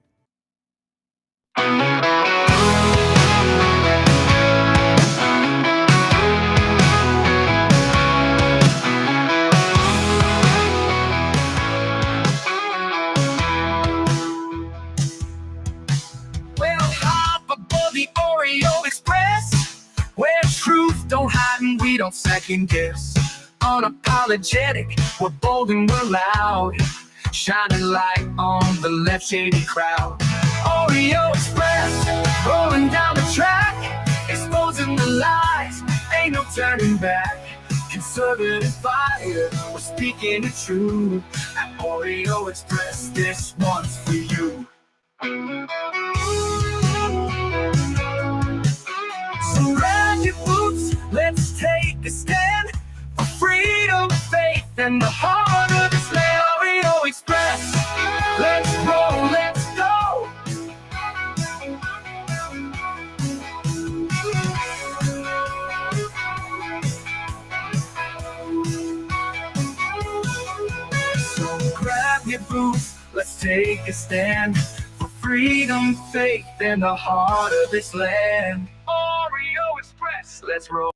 don't second guess. Unapologetic, we're bold and we're loud, shining light on the left shady crowd. Oreo Express, rolling down the track, exposing the lies, ain't no turning back. Conservative fire, we're speaking the truth. At Oreo Express, this one's for you. So grab your boots, let's take a stand for freedom, faith, and the heart of this land. Oreo Express, let's roll, let's go. So grab your boots, let's take a stand for freedom, faith, and the heart of this land. Oreo Express, let's roll.